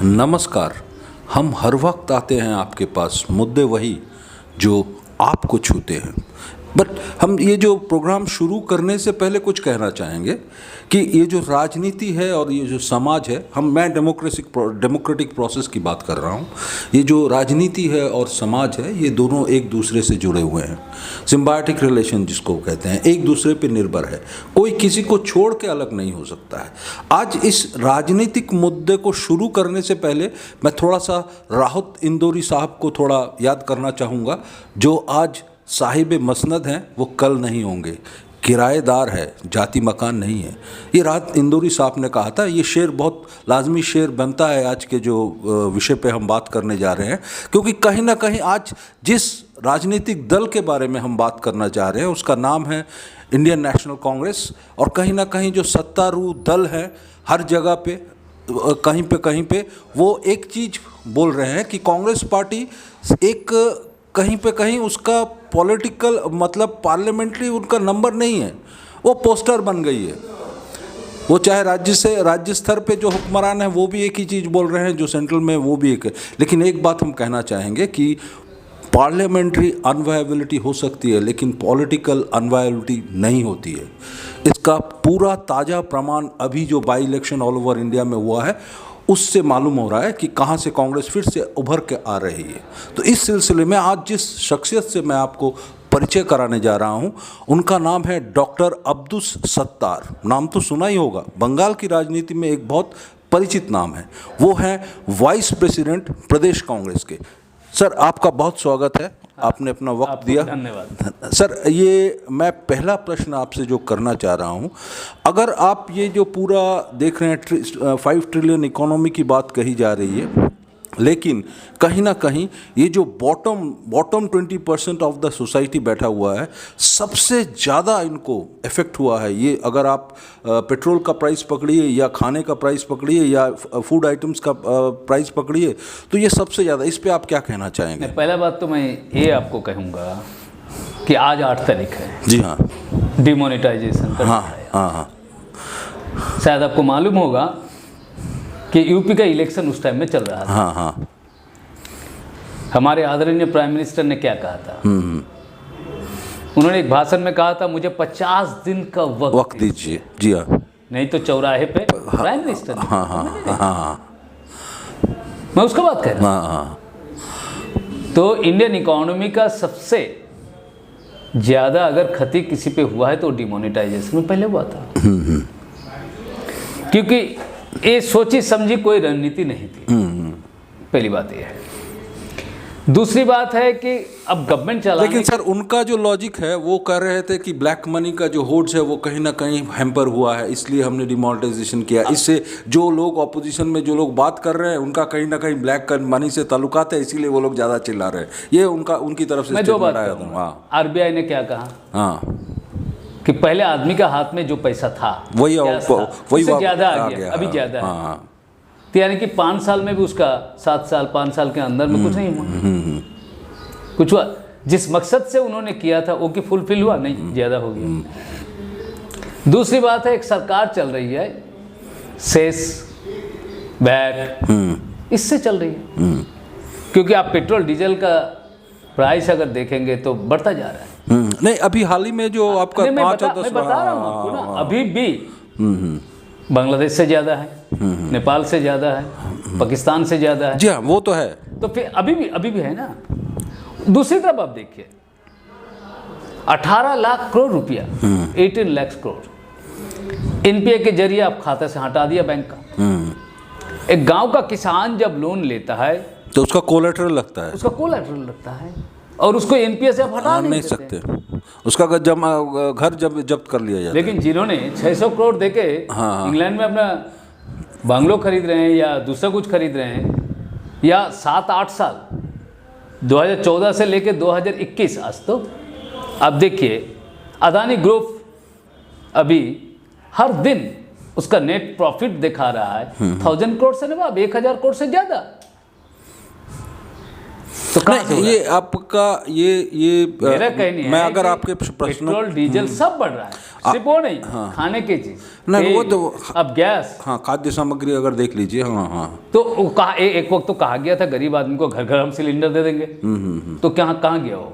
नमस्कार। हम हर वक्त आते हैं आपके पास, मुद्दे वही जो आपको छूते हैं। बट हम ये जो प्रोग्राम शुरू करने से पहले कुछ कहना चाहेंगे कि ये जो राजनीति है और ये जो समाज है, मैं डेमोक्रेटिक प्रोसेस की बात कर रहा हूँ। ये जो राजनीति है और समाज है, ये दोनों एक दूसरे से जुड़े हुए हैं। सिम्बायोटिक रिलेशन जिसको कहते हैं, एक दूसरे पे निर्भर है। कोई किसी को छोड़ के अलग नहीं हो सकता है। आज इस राजनीतिक मुद्दे को शुरू करने से पहले मैं थोड़ा सा राहत इंदौरी साहब को थोड़ा याद करना चाहूँगा, जो आज साहिब मसनद हैं, वो कल नहीं होंगे। किराएदार है, जाति मकान नहीं है। ये राहत इंदौरी साहब ने कहा था। ये शेर बहुत लाजमी शेर बनता है आज के जो विषय पे हम बात करने जा रहे हैं, क्योंकि कहीं ना कहीं आज जिस राजनीतिक दल के बारे में हम बात करना चाह रहे हैं उसका नाम है इंडियन नेशनल कांग्रेस। और कहीं ना कहीं जो सत्तारूढ़ दल है हर जगह पे कहीं पे वो एक चीज़ बोल रहे हैं कि कांग्रेस पार्टी एक कहीं पे कहीं उसका पॉलिटिकल मतलब पार्लियामेंट्री उनका नंबर नहीं है, वो पोस्टर बन गई है। वो चाहे राज्य स्तर पे जो हुक्मरान है वो भी एक ही चीज़ बोल रहे हैं, जो सेंट्रल में वो भी एक है। लेकिन एक बात हम कहना चाहेंगे कि पार्लियामेंट्री अनवायबिलिटी हो सकती है, लेकिन पॉलिटिकल अनवायबिलिटी नहीं होती है। इसका पूरा ताज़ा प्रमाण अभी जो by election all over India में हुआ है उससे मालूम हो रहा है कि कहाँ से कांग्रेस फिर से उभर के आ रही है। तो इस सिलसिले में आज जिस शख्सियत से मैं आपको परिचय कराने जा रहा हूँ उनका नाम है डॉक्टर अब्दुस सत्तार। नाम तो सुना ही होगा, बंगाल की राजनीति में एक बहुत परिचित नाम है। वो हैं वाइस प्रेसिडेंट प्रदेश कांग्रेस के। सर, आपका बहुत स्वागत है, आपने अपना वक्त दिया, धन्यवाद। सर, ये मैं पहला प्रश्न आपसे जो करना चाह रहा हूँ, अगर आप ये जो पूरा देख रहे हैं 5 ट्रिलियन इकोनॉमी की बात कही जा रही है, लेकिन कहीं ना कहीं ये जो बॉटम 20% ऑफ द सोसाइटी बैठा हुआ है, सबसे ज़्यादा इनको इफ़ेक्ट हुआ है। ये अगर आप पेट्रोल का प्राइस पकड़िए या खाने का प्राइस पकड़िए या फूड आइटम्स का प्राइस पकड़िए, तो ये सबसे ज़्यादा। इस पे आप क्या कहना चाहेंगे? पहला बात तो मैं ये आपको कहूँगा कि आज 8 तारीख है। जी हाँ, डिमोनेटाइजेशन का। हाँ। शायद आपको मालूम होगा कि यूपी का इलेक्शन उस टाइम में चल रहा था। हाँ। हमारे आदरणीय प्राइम मिनिस्टर ने क्या कहा था? उन्होंने एक भाषण में कहा था, मुझे 50 दिन का वक्त दीजिए। जी हाँ। नहीं तो चौराहे पे प्राइम मिनिस्टर ने। हाँ। मैं उसका बात कर रहा हूँ। हाँ। तो इंडियन इकोनॉमी का सबसे ज़्यादा अगर क्षति किसी पे हुआ है तो डिमोनेटाइजेशन में पहले हुआ था। क्योंकि ये सोची समझी कोई रणनीति नहीं थी। पहली बात ये है। दूसरी बात है कि अब गवर्नमेंट चला, लेकिन सर उनका जो लॉजिक है वो कर रहे थे कि ब्लैक मनी का जो होड्स है वो कहीं ना कहीं हैम्पर हुआ है, इसलिए हमने डिमोनेटाइजेशन किया। इससे जो लोग ऑपोजिशन में जो लोग बात कर रहे हैं उनका कहीं ना कहीं ब्लैक मनी से ताल्लुकात है, इसीलिए वो लोग ज़्यादा चिल्ला रहे हैं। ये उनकी तरफ से स्टेटमेंट आया था। हाँ, आरबीआई ने क्या कहा? हाँ, कि पहले आदमी का हाथ में जो पैसा था वही ज़्यादा आ गया, अभी ज़्यादा है। तो यानी कि 5 साल में भी उसका 7 साल 5 साल के अंदर में कुछ नहीं हुआ। कुछ हुआ जिस मकसद से उन्होंने किया था वो कि फुलफिल हुआ नहीं, ज़्यादा हो गया। दूसरी बात है, एक सरकार चल रही है सेस वैट, इससे चल रही है। क्योंकि आप पेट्रोल डीजल का प्राइस अगर देखेंगे तो बढ़ता जा रहा है। नहीं, अभी हाल ही में जो आपका 5 और 10, मैं बता रहा हूँ आपको ना, अभी भी बांग्लादेश से ज़्यादा है, नेपाल से ज़्यादा है, पाकिस्तान से ज़्यादा है। जी हाँ, वो तो है। तो फिर अभी भी है ना। दूसरी तरफ आप देखिए, 18 लाख करोड़ रुपया, 18 लाख करोड़ एनपीए के जरिए आप खाते से हटा दिया बैंक का। एक गांव का किसान जब लोन लेता है तो उसका कोलेटरल लगता है और उसको एनपीए से आप हटा नहीं सकते। उसका घर जब्त कर लिया जाता। लेकिन जिन्होंने 600 करोड़ देके इंग्लैंड में अपना बंगलो खरीद रहे हैं या दूसरा कुछ खरीद रहे हैं, या 7-8 साल 2014 से लेके 2021 आज तो अब देखिए, अदानी ग्रुप अभी हर दिन उसका नेट प्रॉफिट दिखा रहा है 1000 करोड़ से नवाब 1000 करोड़ से ज़्यादा। तो नहीं, ये आपका ये मेरा कहनी मैं है अगर आपके प्रश्न पेट्रोल डीजल सब बढ़ रहा है। सिर्फ वो नहीं, खाने की चीज नहीं, वो तेल, तो अब गैस, हाँ, खाद्य सामग्री अगर देख लीजिए, हाँ हाँ, तो वो कहा एक वक्त तो कहा गया था गरीब आदमी को घर घर हम सिलेंडर दे देंगे। तो कहाँ गया वो?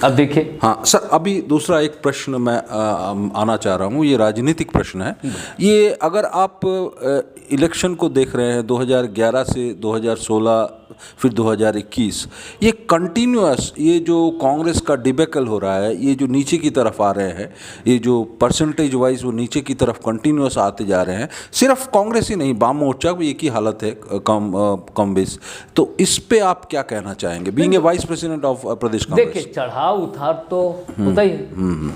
अब देखिए। हाँ सर, अभी दूसरा एक प्रश्न मैं आना चाह रहा हूँ, ये राजनीतिक प्रश्न है। ये अगर आप इलेक्शन को देख रहे हैं 2011 से 2016 फिर 2021, ये कंटिन्यूअस, ये जो कांग्रेस का डिबेकल हो रहा है, ये जो नीचे की तरफ आ रहे हैं, ये जो परसेंटेज वाइज वो नीचे की तरफ कंटिन्यूअस आते जा रहे हैं, सिर्फ कांग्रेस ही नहीं, वाम मोर्चा भी एक ही हालत है कम बेस। तो इस पे आप क्या कहना चाहेंगे, being a vice president of Pradesh Congress? देखिए, चढ़ाव उतार तो होता ही है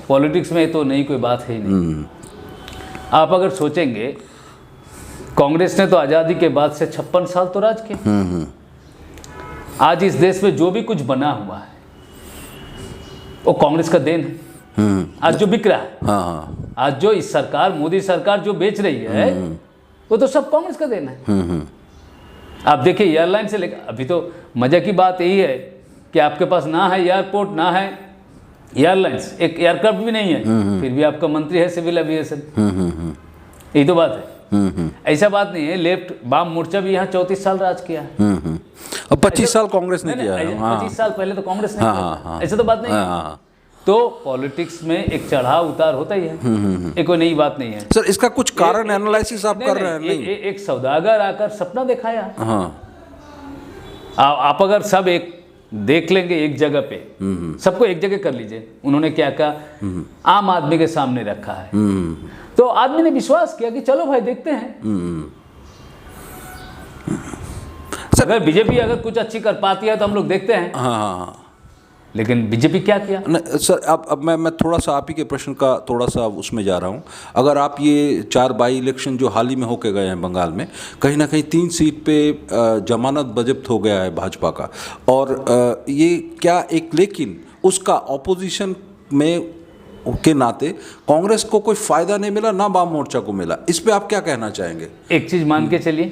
पॉलिटिक्स में, तो नई कोई बात है ही नहीं। आप अगर सोचेंगे, कांग्रेस ने तो आज़ादी के बाद से 56 साल तो राज किया। आज इस देश में जो भी कुछ बना हुआ है वो कांग्रेस का देन है। आज जो बिक रहा है, हाँ, आज जो इस सरकार, मोदी सरकार जो बेच रही है, वो तो सब कांग्रेस का देन है। आप देखिए, एयरलाइन से लेकर, अभी तो मजा की बात यही है कि आपके पास ना है एयरपोर्ट, ना है एयरलाइंस, एक एयरक्राफ्ट भी नहीं है, फिर भी आपका मंत्री है सिविल एविएशन। यही तो बात है। ऐसा बात नहीं है, लेफ्ट वाम मोर्चा भी यहाँ 34 साल राज किया है। अब 25 साल कांग्रेस ने किया है। 25 साल पहले तो कांग्रेस ने किया, ऐसा तो बात नहीं है। तो पॉलिटिक्स में एक चढ़ाव उतार होता ही है, एक कोई नई बात नहीं है। सर, इसका कुछ कारण एनालिसिस आप कर रहे हैं? नहीं, एक सौदागर आकर सपना दिखाया। आप अगर सब एक देख लेंगे एक जगह पे, सबको एक जगह कर लीजिए, उन्होंने क्या कहा, आम आदमी के सामने रखा है, तो आदमी ने विश्वास किया कि चलो भाई देखते हैं। अगर बीजेपी अगर कुछ अच्छी कर पाती है तो हम लोग देखते हैं। हाँ, लेकिन बीजेपी क्या किया? नहीं सर, अब मैं थोड़ा सा आप ही के प्रश्न का थोड़ा सा उसमें जा रहा हूँ। अगर आप ये 4 बाई इलेक्शन जो हाल ही में होके गए हैं बंगाल में, कहीं ना कहीं 3 सीट पे जमानत बजप्त हो गया है भाजपा का, और ये क्या एक, लेकिन उसका ऑपोजिशन में के नाते कांग्रेस को कोई फायदा नहीं मिला, ना वाम मोर्चा को मिला, इस पे आप क्या कहना चाहेंगे? एक चीज मान के चलिए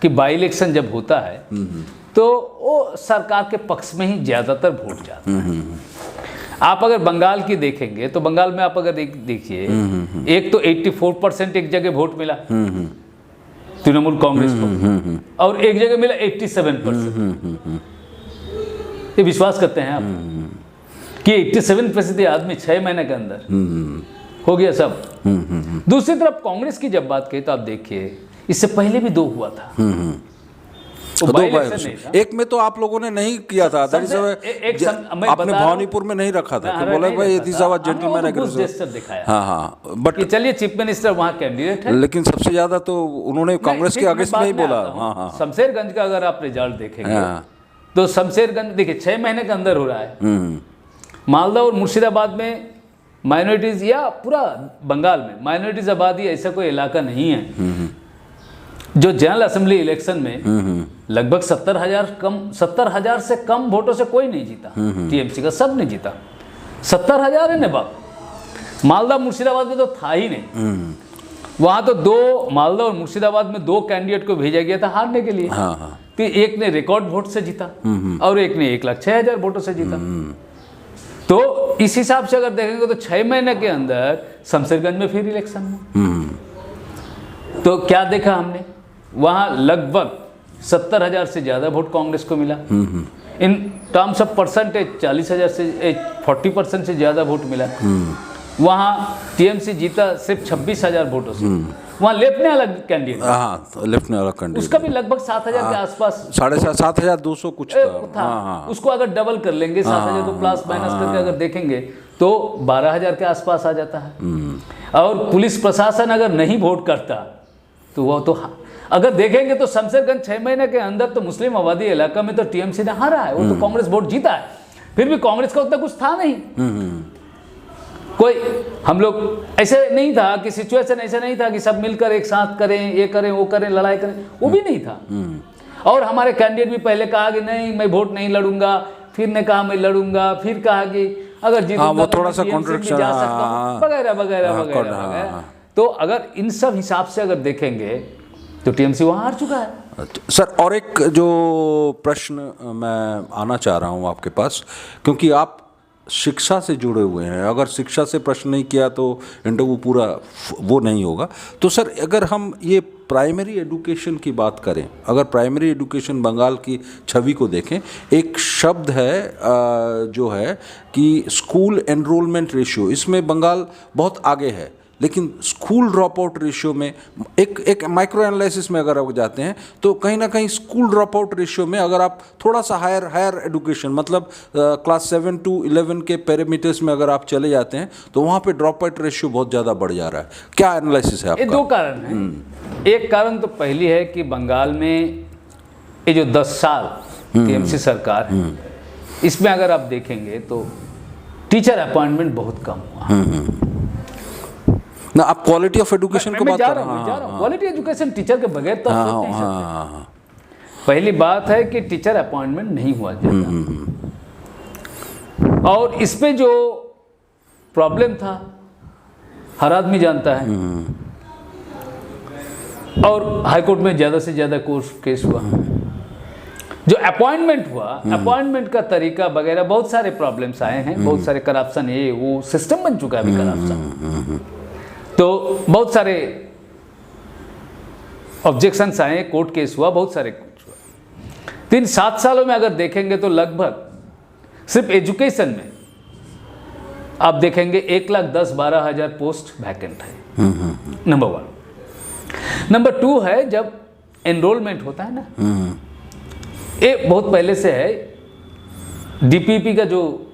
कि बाई इलेक्शन जब होता है तो वो सरकार के पक्ष में ही ज्यादातर वोट जाता है। आप अगर बंगाल की देखेंगे तो बंगाल में आप अगर देखिए, एक तो 84% एक जगह वोट मिला तृणमूल कांग्रेस को, और एक जगह मिला 87%। ये विश्वास करते हैं आप कि 87% आदमी 6 महीने के अंदर हो गया सब? दूसरी तरफ कांग्रेस की जब बात कही तो आप देखिए, इससे पहले भी 2 हुआ था। एक में तो आप लोगों ने नहीं किया था, आपने भवानीपुर में नहीं रखा था, बोले भाई जेंटलमैन एग्रीमेंट दिखाया। हाँ, बट चलिए, चीफ मिनिस्टर वहाँ कैंडिडेट है, लेकिन सबसे ज्यादा तो उन्होंने कांग्रेस के अगेंस्ट में ही बोला। हाँ, शमशेरगंज का अगर आप रिजल्ट देखेंगे तो शमशेरगंज देखिए 6 महीने के अंदर हो रहा है। मालदा और मुर्शिदाबाद में माइनॉरिटीज, या पूरा बंगाल में माइनॉरिटीज आबादी ऐसा कोई इलाका नहीं है जो जनरल असेंबली इलेक्शन में लगभग 70,000 से कम वोटों से कोई नहीं जीता। टीएमसी का सब नहीं जीता, 70,000 है ना बाप। मालदा मुर्शिदाबाद में तो था ही नहीं। वहां तो मालदा और मुर्शिदाबाद में 2 कैंडिडेट को भेजा गया था हारने के लिए। तो एक ने रिकॉर्ड वोट से जीता और एक ने 1,06,000 वोटों से जीता। तो इस हिसाब से अगर देखेंगे तो 6 महीने के अंदर शमशेरगंज में फिर इलेक्शन में तो क्या देखा हमने, वहां लगभग 70,000 से ज्यादा वोट कांग्रेस को मिला। इन टर्म्स ऑफ परसेंटेज 40,000 से 40% से ज्यादा वोट मिला। वहां टीएमसी जीता सिर्फ 26,000 वोटों से। वहाँ लेफ्ट ने अलग कैंडिडेट, हाँ, लेफ्ट ने अलग कैंडिडेट, उसका भी लगभग 7,000 के आसपास, 7,200 कुछ था। उसको अगर डबल कर लेंगे 7,000 तो प्लस माइनस करके अगर देखेंगे तो 12,000 के आसपास आ जाता है। और पुलिस प्रशासन अगर नहीं वोट करता तो वो तो, अगर देखेंगे तो शमशेरगंज 6 महीने के अंदर तो मुस्लिम आबादी इलाका में तो टीएमसी ने हारा है, वो तो कांग्रेस वोट जीता है। फिर भी कांग्रेस का उतना कुछ था नहीं, कोई हम लोग ऐसे नहीं था कि सिचुएशन ऐसा नहीं था कि सब मिलकर एक साथ करें, ये करें वो करें, लड़ाई करें, वो भी नहीं था। और हमारे कैंडिडेट भी पहले कहा कि नहीं मैं वोट नहीं लड़ूंगा, फिर ने कहा मैं लड़ूंगा, फिर कहा कि अगर जीतूंगा वो थोड़ा सा कॉन्ट्रडिक्शन वगैरह वगैरह वगैरह। तो अगर इन सब हिसाब से अगर देखेंगे तो टीएमसी वहां हार चुका है। सर, और एक जो प्रश्न मैं आना चाह रहा हूं आपके पास, क्योंकि आप शिक्षा से जुड़े हुए हैं, अगर शिक्षा से प्रश्न नहीं किया तो इंटरव्यू पूरा वो नहीं होगा। तो सर अगर हम ये प्राइमरी एजुकेशन की बात करें, अगर प्राइमरी एजुकेशन बंगाल की छवि को देखें, एक शब्द है जो है कि स्कूल एनरोलमेंट रेशियो, इसमें बंगाल बहुत आगे है, लेकिन स्कूल ड्रॉप आउट रेशियो में एक माइक्रो एनालिसिस में अगर आप जाते हैं तो कहीं ना कहीं स्कूल ड्रॉप आउट रेशियो में अगर आप थोड़ा सा हायर एजुकेशन मतलब क्लास 7 to 11 के पैरामीटर्स में अगर आप चले जाते हैं तो वहाँ पे ड्रॉप आउट रेशियो बहुत ज़्यादा बढ़ जा रहा है। क्या एनालिसिस है आपका? ये दो कारण हैं। एक कारण तो पहली है कि बंगाल में ये जो 10 साल टीएमसी सरकार है, इसमें अगर आप देखेंगे तो टीचर अपॉइंटमेंट बहुत कम हुआ ना। आप क्वालिटी ऑफ एजुकेशन को बात कर रहे हैं। क्वालिटी एजुकेशन टीचर के बगैर तो आप सोच नहीं सकते। पहली बात है कि टीचर अपॉइंटमेंट नहीं हुआ जाता, और इस पे जो प्रॉब्लम था हर आदमी जानता है, और हाईकोर्ट में ज़्यादा से ज़्यादा केस हुआ। जो अपॉइंटमेंट हुआ, अपॉइंटमेंट का तरीका वगैरह बहुत सारे प्रॉब्लम्स आए हैं, बहुत सारे करप्शन, ये वो सिस्टम बन चुका है अभी करप्शन, तो बहुत सारे ऑब्जेक्शंस आए, कोर्ट केस हुआ, बहुत सारे कुछ हुआ। 3-7 सालों में अगर देखेंगे तो लगभग सिर्फ एजुकेशन में आप देखेंगे 1,10,12 हज़ार पोस्ट वैकेंट है। नंबर 1। नंबर 2 है जब एनरोलमेंट होता है ना, ये बहुत पहले से है। डीपीपी का जो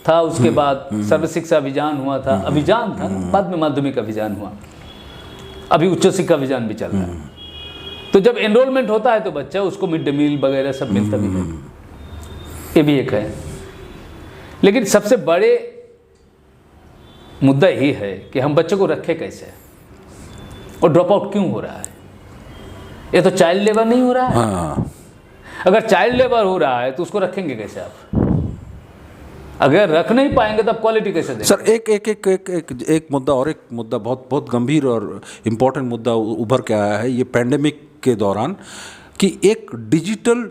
था, उसके बाद सर्व शिक्षा अभियान हुआ था, अभियान था, बाद में माध्यमिक अभियान हुआ, अभी उच्च शिक्षा अभियान भी चल रहा है। तो जब एनरोलमेंट होता है तो बच्चा उसको मिड डे मील वगैरह सब मिलता भी है, ये भी एक है। लेकिन सबसे बड़े मुद्दा यही है कि हम बच्चों को रखें कैसे, और ड्रॉप आउट क्यों हो रहा है। ये तो चाइल्ड लेबर नहीं हो रहा है। अगर चाइल्ड लेबर हो रहा है तो उसको रखेंगे कैसे आप? अगर रख नहीं पाएंगे तब क्वालिटी कैसे देंगे? सर एक मुद्दा, और एक मुद्दा बहुत गंभीर और इम्पोर्टेंट मुद्दा उभर के आया है ये पैंडेमिक के दौरान, कि एक डिजिटल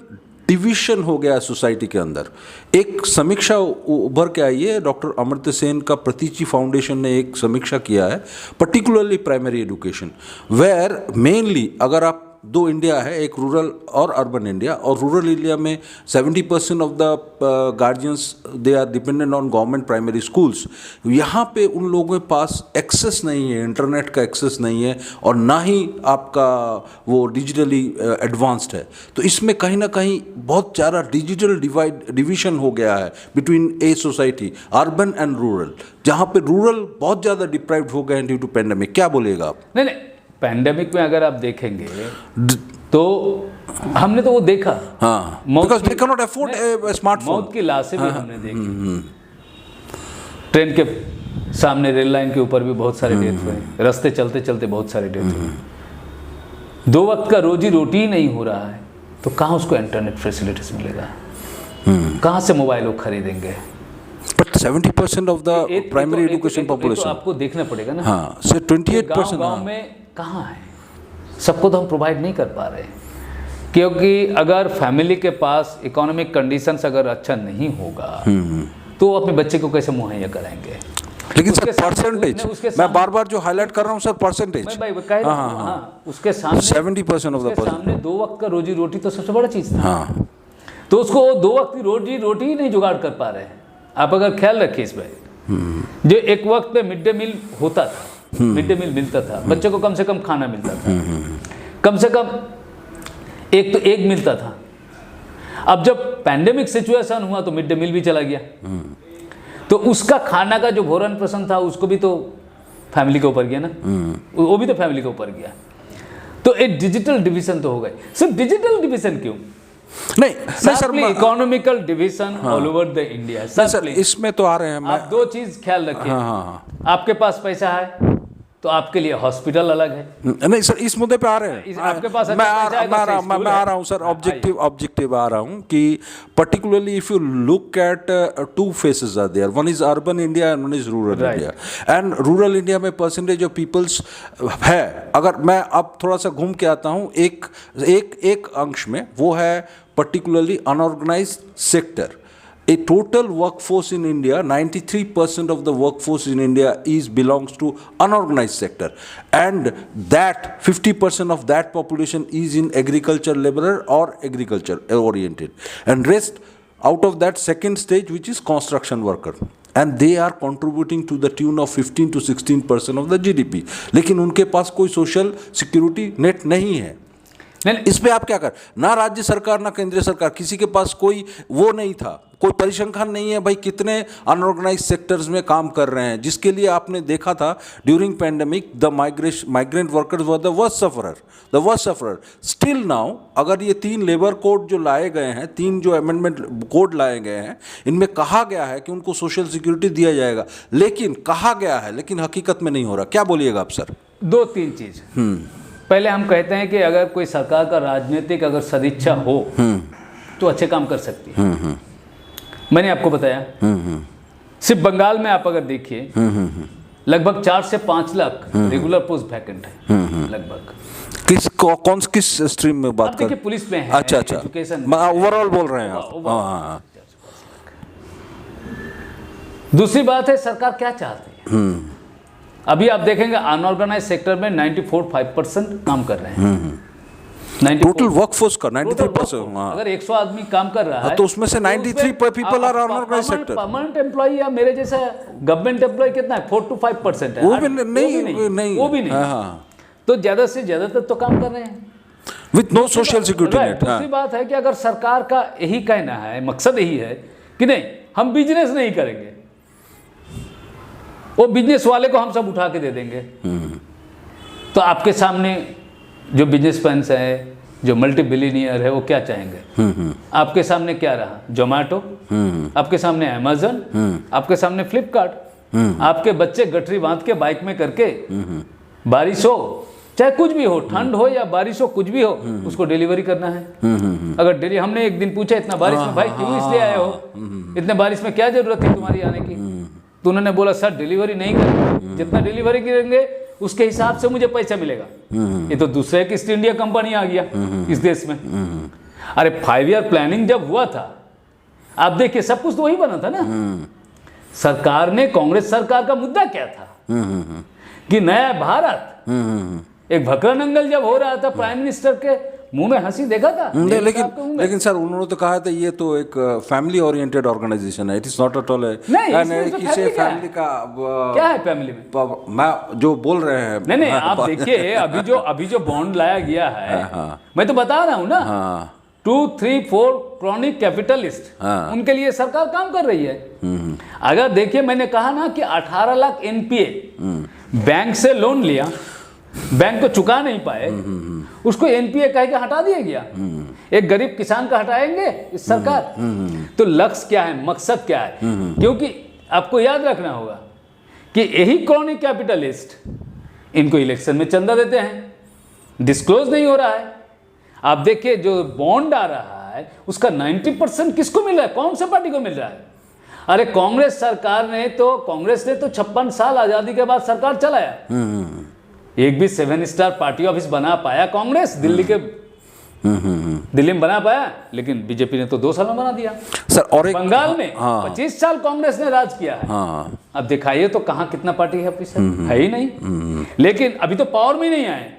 डिविजन हो गया सोसाइटी के अंदर। एक समीक्षा उभर के आई है, डॉक्टर अमर्त्य सेन का प्रतीचि फाउंडेशन ने एक समीक्षा किया है, particularly primary education, where mainly अगर आप दो इंडिया है, एक रूरल और अर्बन इंडिया, और रूरल इंडिया में 70% of the guardians they are dependent on government primary schools. यहाँ पे उन लोगों के पास एक्सेस नहीं है, इंटरनेट का एक्सेस नहीं है, और ना ही आपका वो डिजिटली एडवांस्ड है। तो इसमें कहीं ना कहीं बहुत ज़्यादा डिजिटल डिवीजन हो गया है between a society urban and rural, जहाँ पे रूरल बहुत ज़्यादा डिप्राइव्ड हो गए हैं ड्यू टू पैंडेमिक। क्या बोलिएगा आप? नहीं, पैंडेमिक में अगर आप देखेंगे तो हमने तो वो देखा, हाँ, because they cannot afford a smartphone। मौत की लाशें भी हमने देखी। ट्रेन के सामने रेल लाइन के ऊपर भी बहुत सारे डेथ हुए, रास्ते चलते चलते बहुत सारे डेथ हुए। 2 वक्त का रोजी रोटी ही नहीं हो रहा है तो कहाँ उसको इंटरनेट फैसिलिटीज मिलेगा, कहाँ से मोबाइल वो खरीदेंगे? But 70% of the primary education population, तो आपको देखना पड़ेगा ना। हाँ, से 28%। गाँव में कहाँ है, सबको तो हम प्रोवाइड नहीं कर पा रहे, क्योंकि अगर फैमिली के पास इकोनॉमिक कंडीशंस अगर अच्छा नहीं होगा तो वो अपने बच्चे को कैसे मुहैया कराएंगे? लेकिन सर परसेंटेज, मैं बार बार जो हाईलाइट कर रहा हूँ सर, परसेंटेज उसके सामने 70% ऑफ द सामने 2 वक्त का रोजी रोटी तो सबसे बड़ा चीज़ था। तो उसको 2 वक्त की रोजी रोटी ही नहीं जुगाड़ कर पा रहे हैं। आप अगर ख्याल रखिए इस पर, जो एक वक्त पे मिड डे मील होता था, मिड डे मील मिलता था, बच्चों को कम से कम खाना मिलता था, कम से कम एक तो एक मिलता था। अब जब पैंडेमिक सिचुएशन हुआ तो मिड डे मील भी चला गया, तो उसका खाना का जो भोजन पोषण था उसको भी तो फैमिली के ऊपर गया ना, वो भी तो फैमिली के ऊपर गया। तो एक डिजिटल डिवीजन तो हो गए। सिर्फ डिजिटल डिवीजन क्यों नहीं sir, economical division all over the India sir, इसमें तो आ रहे हैं। आप 2 चीज ख्याल रखिए, आपके पास पैसा है तो आपके लिए हॉस्पिटल अलग है। नहीं सर, इस मुद्दे पे आ रहे हैं। आपके पास मैं आ रहा हूँ सर, ऑब्जेक्टिव आ रहा हूँ कि particularly if you look at 2 faces are there, one is urban India and one is rural India. And rural India में परसेंटेज ऑफ पीपल्स है, अगर मैं अब थोड़ा सा घूम के आता हूँ एक अंश में, वो है particularly unorganised sector. a total workforce in India, 93% of the workforce in India belongs to unorganized sector, and that 50% of that population is in agriculture laborer or agriculture oriented, and rest out of that second stage, which is construction worker, and they are contributing to the tune of 15 to 16% of the GDP. लेकिन उनके पास कोई social security net नहीं है। इस पे आप क्या कर, ना राज्य सरकार ना केंद्रीय सरकार, किसी के पास कोई वो नहीं था, कोई परिसंख्यान नहीं है भाई कितने अनऑर्गेनाइज सेक्टर्स में काम कर रहे हैं, जिसके लिए आपने देखा था during pandemic the migrant workers were the worst sufferer still now. अगर ये 3 लेबर कोड जो लाए गए हैं, 3 जो अमेंडमेंट कोड लाए गए हैं, इनमें कहा गया है कि उनको सोशल सिक्योरिटी दिया जाएगा, लेकिन कहा गया है, लेकिन हकीकत में नहीं हो रहा। क्या बोलिएगा आप सर? 2-3 चीज। पहले हम कहते हैं कि अगर कोई सरकार का राजनीतिक अगर सदिच्छा हो तो अच्छे काम कर सकती है। मैंने आपको बताया सिर्फ बंगाल में आप अगर देखिए लगभग 4 से 5 लाख रेगुलर पोस्ट वैकेंट है लगभग। किस स्ट्रीम में बात कर? पुलिस में है। अच्छा, एजुकेशन ओवरऑल बोल रहे हैं आप। दूसरी बात है सरकार क्या चाहती है। अभी आप देखेंगे अनऑर्गेनाइज सेक्टर में 94.5% काम कर रहे हैं। टोटल वर्कफोर्स का 93%। अगर 100 आदमी काम कर रहा है तो उसमें से 93 people are unorganise sector. Permanent employ या मेरे जैसा गवर्नमेंट एम्प्लॉय कितना है? 4 to 5% है। वो भी नहीं। वो भी नहीं। तो ज्यादा से ज्यादातर तो काम कर रहे हैं with no social security net. दूसरी बात है कि अगर सरकार का यही कहना है, मकसद यही है कि नहीं हम बिजनेस नहीं करेंगे, वो बिजनेस वाले को हम सब उठा के दे देंगे, तो आपके सामने जो बिजनेसमैन है, जो मल्टी बिलियनियर है, वो क्या चाहेंगे? आपके सामने क्या रहा? जोमेटो, आपके सामने अमेज़न, आपके सामने फ्लिपकार्ट। आपके बच्चे गठरी बांध के बाइक में करके बारिश हो चाहे कुछ भी हो, ठंड हो या बारिश हो, कुछ भी हो, उसको डिलीवरी करना है। अगर हमने एक दिन पूछा इतना बारिश में भाई क्यों इसलिए आए हो, इतने बारिश में क्या जरूरत थी तुम्हारी आने की? तो उन्होंने बोला सर डिलीवरी नहीं करेंगे, जितना डिलीवरी करेंगे उसके हिसाब से मुझे पैसा मिलेगा। ये तो दूसरे एक ईस्ट इंडिया कंपनी आ गया इस देश में। अरे 5 ईयर प्लानिंग जब हुआ था, आप देखिए सब कुछ तो वही बना था ना। सरकार ने, कांग्रेस सरकार का मुद्दा क्या था कि नया भारत, एक भकरा नंगल जब हो रहा था, प्राइम मिनिस्टर के मुंह में हंसी देखा था। लेकिन सर उन्होंने तो कहा था ये तो एक फैमिली ओरिएंटेड ऑर्गेनाइजेशन है, it is not at all किसी फैमिली का क्या है फैमिली में, मैं जो बोल रहे हैं। नहीं आप देखिए अभी जो बॉन्ड लाया गया है, मैं तो बता रहा हूँ ना, 2, 3, 4 क्रॉनिक कैपिटलिस्ट, उनके लिए सरकार काम कर रही है। अगर देखिए मैंने कहा ना कि 18 लाख एनपीए बैंक से लोन लिया, बैंक को चुका नहीं पाए, उसको एनपीए कह के हटा दिया गया। एक गरीब किसान का हटाएंगे इस सरकार? तो लक्ष्य क्या है, मकसद क्या है? क्योंकि आपको याद रखना होगा कि यही क्रॉनिक कैपिटलिस्ट इनको इलेक्शन में चंदा देते हैं, डिस्क्लोज नहीं हो रहा है। आप देखिए जो बॉन्ड आ रहा है उसका 90% किसको मिल रहा है, कौन सा पार्टी को मिल रहा है? अरे कांग्रेस ने तो 56 साल आजादी के बाद सरकार चलाया, एक भी 7 स्टार पार्टी ऑफिस बना पाया कांग्रेस? दिल्ली में बना पाया? लेकिन बीजेपी ने तो 2 साल में बना दिया। सर और एक बंगाल में 25 साल कांग्रेस ने राज किया है। अब दिखाइए तो कहाँ कितना पार्टी है ऑफिस है ही नहीं। लेकिन अभी तो पावर में नहीं आए।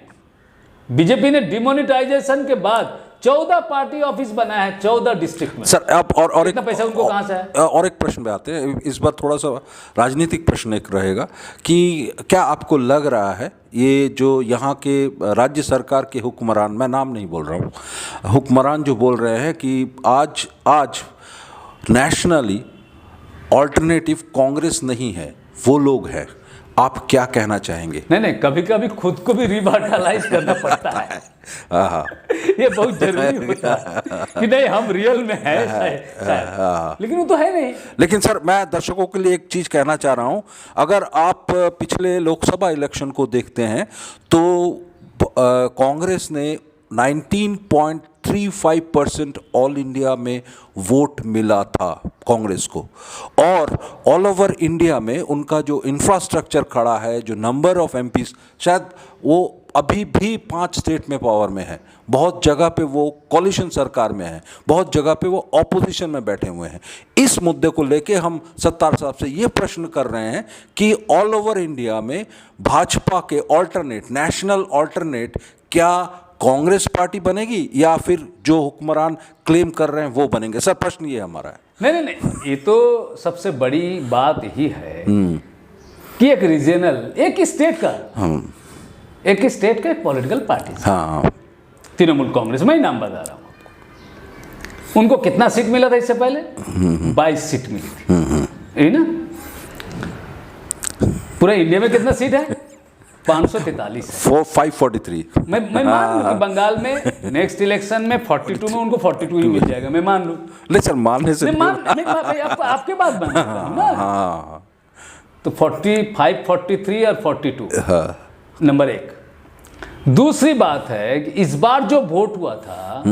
बीजेपी ने डिमोनेटाइजेशन के बाद 14 पार्टी ऑफिस बनाया है 14 डिस्ट्रिक्ट में। सर आप और इतना पैसा उनको कहाँ से है? और एक प्रश्न पे आते हैं, इस बार थोड़ा सा राजनीतिक प्रश्न एक रहेगा कि क्या आपको लग रहा है ये जो यहाँ के राज्य सरकार के हुक्मरान, मैं नाम नहीं बोल रहा हूँ, हुक्मरान जो बोल रहे हैं कि आज नेशनली ऑल्टरनेटिव कांग्रेस नहीं है, वो लोग हैं, आप क्या कहना चाहेंगे? नहीं कभी कभी खुद को भी रिवाइटलाइज करना पड़ता है। ये बहुत जरूरी होता है कि नहीं हम रियल में है शायद, लेकिन वो तो है नहीं। लेकिन सर मैं दर्शकों के लिए एक चीज कहना चाह रहा हूं, अगर आप पिछले लोकसभा इलेक्शन को देखते हैं तो कांग्रेस ने 19.35% ऑल इंडिया में वोट मिला था कांग्रेस को, और ऑल ओवर इंडिया में उनका जो इंफ्रास्ट्रक्चर खड़ा है, जो नंबर ऑफ एमपीज, शायद वो अभी भी 5 स्टेट में पावर में है, बहुत जगह पे वो कॉलिशन सरकार में है, बहुत जगह पे वो ऑपोजिशन में बैठे हुए हैं। इस मुद्दे को लेके हम सत्तार साहब से ये प्रश्न कर रहे हैं कि ऑल ओवर इंडिया में भाजपा के ऑल्टरनेट, नेशनल ऑल्टरनेट क्या कांग्रेस पार्टी बनेगी या फिर जो हुक्मरान क्लेम कर रहे हैं वो बनेंगे? सर, प्रश्न ये हमारा है। नहीं, ये तो सबसे बड़ी बात यही है कि एक रीजनल, एक स्टेट का एक पॉलिटिकल पार्टी, हाँ, तृणमूल कांग्रेस, मैं ही नाम बता रहा हूँ आपको, उनको कितना सीट मिला था इससे पहले? 22 सीट मिली थी, है ना? पूरा इंडिया में कितना सीट है? 543 है। 543। मैं मान लूं कि बंगाल में नेक्स्ट इलेक्शन में 42 में उनको 42 ही मिल जाएगा, मैं मान लूं। नहीं सर, मानने से आपके बात बन ना, तो 45, 43 और 42, नंबर 1। दूसरी बात है कि इस बार जो वोट हुआ था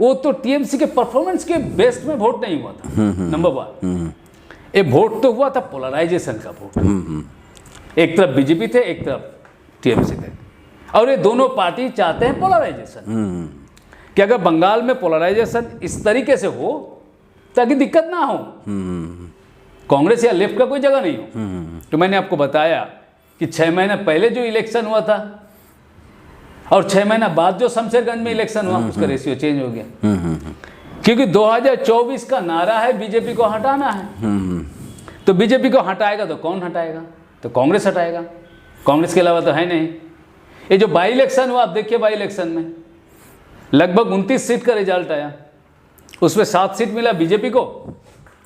वो तो टीएमसी के परफॉर्मेंस के बेस्ट में वोट नहीं हुआ था, नंबर 1। ये वोट तो हुआ था पोलराइजेशन का वोट, एक तरफ बीजेपी थे, एक तरफ टीएमसी थे, और ये दोनों पार्टी चाहते हैं पोलराइजेशन, कि अगर बंगाल में पोलराइजेशन इस तरीके से हो ताकि दिक्कत ना हो, कांग्रेस या लेफ्ट का कोई जगह नहीं हो। तो मैंने आपको बताया कि 6 महीने पहले जो इलेक्शन हुआ था और 6 महीना बाद जो शमशेरगंज में इलेक्शन हुआ, उसका रेशियो चेंज हो गया, क्योंकि 2024 का नारा है बीजेपी को हटाना है। तो बीजेपी को हटाएगा तो कौन हटाएगा? तो कांग्रेस हटाएगा, कांग्रेस के अलावा तो है नहीं। ये जो बाई इलेक्शन हुआ, आप देखिए, बाई इलेक्शन में लगभग 29 सीट का रिजल्ट आया, उसमें 7 सीट मिला बीजेपी को,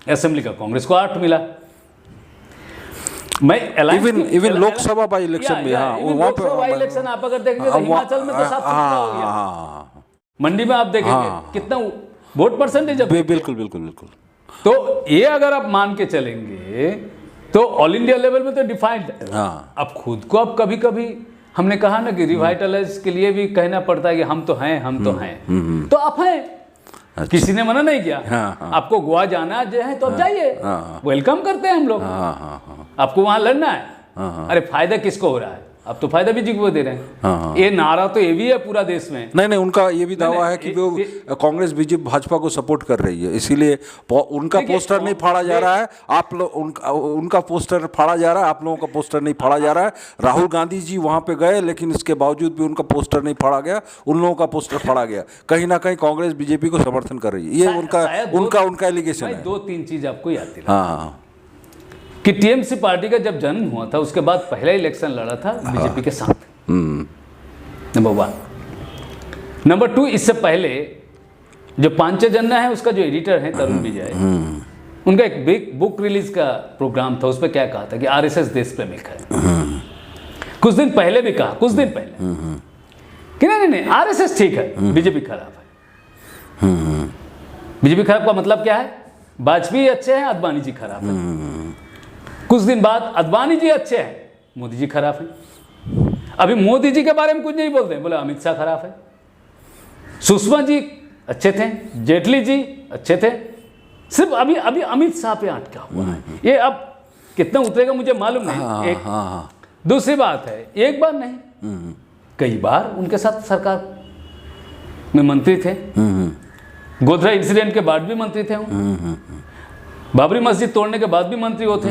असेंबली का कांग्रेस को 8 मिला। मैं इवन लोकसभा बाई इलेक्शन में, हाँ, वहाँ पे बाई इलेक्शन आप अगर देखेंगे तो हिमाचल में तो 7 सीट हो गया, मंडी में आप देखेंगे कितना वोट परसेंटेज है। बिल्कुल बिल्कुल बिल्कुल। तो ये अगर आप मान के चलेंगे तो ऑल इंडिया लेवल में तो डिफाइंड है। अब खुद को, अब कभी कभी हमने कहा ना कि रिवाइटलाइज के लिए भी कहना पड़ता है कि हम तो हैं, हम तो हैं, तो आप हैं। अच्छा। किसी ने मना नहीं किया। आपको गोवा जाना जो है तो आप जाइए, वेलकम करते हैं हम लोग। आपको वहां लड़ना है, अरे फायदा किसको हो रहा है? अब तो फायदा बीजेपी को दे रहे हैं। ये नारा तो ये भी है पूरा देश में। नहीं, उनका ये भी दावा है कि वो कांग्रेस बीजेपी भाजपा को सपोर्ट कर रही है, इसीलिए उनका पोस्टर नहीं फाड़ा जा रहा है। आप लोग उनका पोस्टर फाड़ा जा रहा है, आप लोगों का पोस्टर नहीं फाड़ा जा रहा है। राहुल गांधी जी वहां पे गए, लेकिन इसके बावजूद भी उनका पोस्टर नहीं फाड़ा गया, उन लोगों का पोस्टर फाड़ा गया। कहीं ना कहीं कांग्रेस बीजेपी को समर्थन कर रही है, ये उनका एलिगेशन है। 2-3 चीज आपको याद दिला कि टीएमसी पार्टी का जब जन्म हुआ था, उसके बाद पहला इलेक्शन लड़ा था बीजेपी के साथ, नंबर 1। नंबर 2, इससे पहले जो पांचजन्य है उसका जो एडिटर है तरुण विजय, उनका एक बिग बुक रिलीज का प्रोग्राम था, उस पर क्या कहा था कि आरएसएस देश प्रेमिक है। कुछ दिन पहले भी कहा, कुछ दिन पहले कि नहीं आरएसएस ठीक है, बीजेपी खराब है। बीजेपी खराब का मतलब क्या है? वाजपेयी अच्छे हैं, अडवाणी जी खराब है। कुछ दिन बाद अडवाणी जी अच्छे हैं, मोदी जी खराब हैं। अभी मोदी जी के बारे में कुछ नहीं बोलते, बोले अमित शाह खराब है। सुषमा जी अच्छे थे, जेटली जी अच्छे थे, सिर्फ अभी अमित शाह पे अटका हुआ है। ये अब कितना उतरेगा मुझे मालूम नहीं। दूसरी बात है, एक बार नहीं कई बार उनके साथ सरकार में मंत्री थे। गोधरा इंसिडेंट के बाद भी मंत्री थे, बाबरी मस्जिद तोड़ने के बाद भी मंत्री वो थे।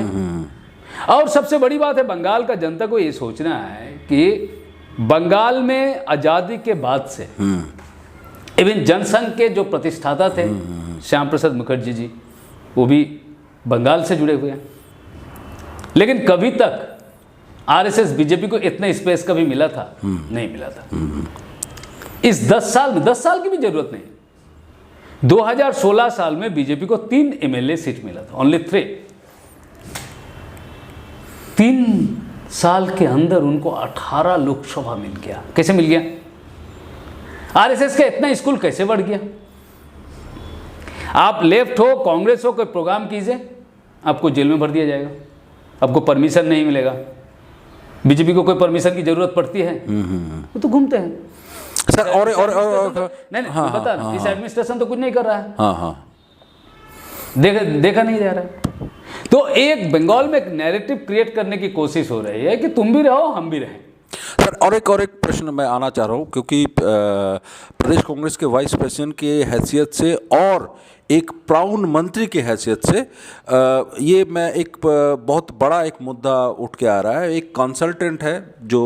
और सबसे बड़ी बात है, बंगाल का जनता को ये सोचना है कि बंगाल में आज़ादी के बाद से इवन जनसंघ के जो प्रतिष्ठाता थे श्याम प्रसाद मुखर्जी जी, वो भी बंगाल से जुड़े हुए हैं। लेकिन कभी तक आरएसएस बीजेपी को इतना स्पेस कभी मिला था? नहीं मिला था। इस 10 साल में 10 साल की भी जरूरत नहीं। 2016 साल में बीजेपी को 3 एमएलए सीट मिला था, ओनली 3। 3 साल के अंदर उनको 18 लोकसभा मिल गया। कैसे मिल गया? आरएसएस का इतना स्कूल कैसे बढ़ गया? आप लेफ्ट हो, कांग्रेस हो, कोई प्रोग्राम कीजिए, आपको जेल में भर दिया जाएगा, आपको परमिशन नहीं मिलेगा। बीजेपी को कोई परमिशन की जरूरत पड़ती है? वो तो घूमते हैं सर। और नहीं बता, इस एडमिनिस्ट्रेशन तो कुछ नहीं कर रहा है। देखा नहीं जा रहा है। तो एक बंगाल में एक नैरेटिव क्रिएट करने की कोशिश हो रही है कि तुम भी रहो, हम भी रहें। सर, और एक प्रश्न मैं आना चाह रहा हूँ, क्योंकि प्रदेश कांग्रेस के वाइस प्रेसिडेंट की हैसियत से और एक प्राउड मंत्री की हैसियत से ये मैं एक बहुत बड़ा एक मुद्दा उठ के आ रहा है। एक कंसल्टेंट है जो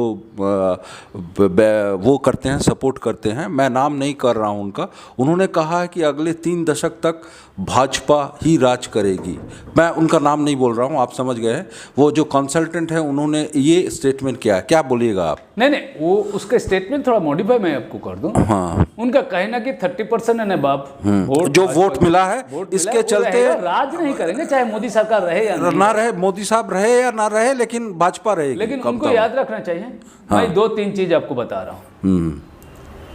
वो करते हैं, सपोर्ट करते हैं, मैं नाम नहीं कर रहा हूं उनका, उन्होंने कहा है कि अगले 3 दशक तक भाजपा ही राज करेगी। मैं उनका नाम नहीं बोल रहा हूं, आप समझ गए हैं। वो जो कंसल्टेंट है उन्होंने ये स्टेटमेंट किया है, क्या बोलिएगा आप? नहीं, वो उसका स्टेटमेंट थोड़ा मॉडिफाई मैं आपको कर दूं। हाँ, उनका कहना कि 30% है ना बाप जो वोट मिला है इसके चलते राज नहीं करेंगे, चाहे मोदी सरकार रहे या ना रहे, मोदी साहब रहे या ना रहे, लेकिन भाजपा रहेगी। लेकिन उनको याद रखना चाहिए, मैं 2-3 चीज आपको बता रहा हूँ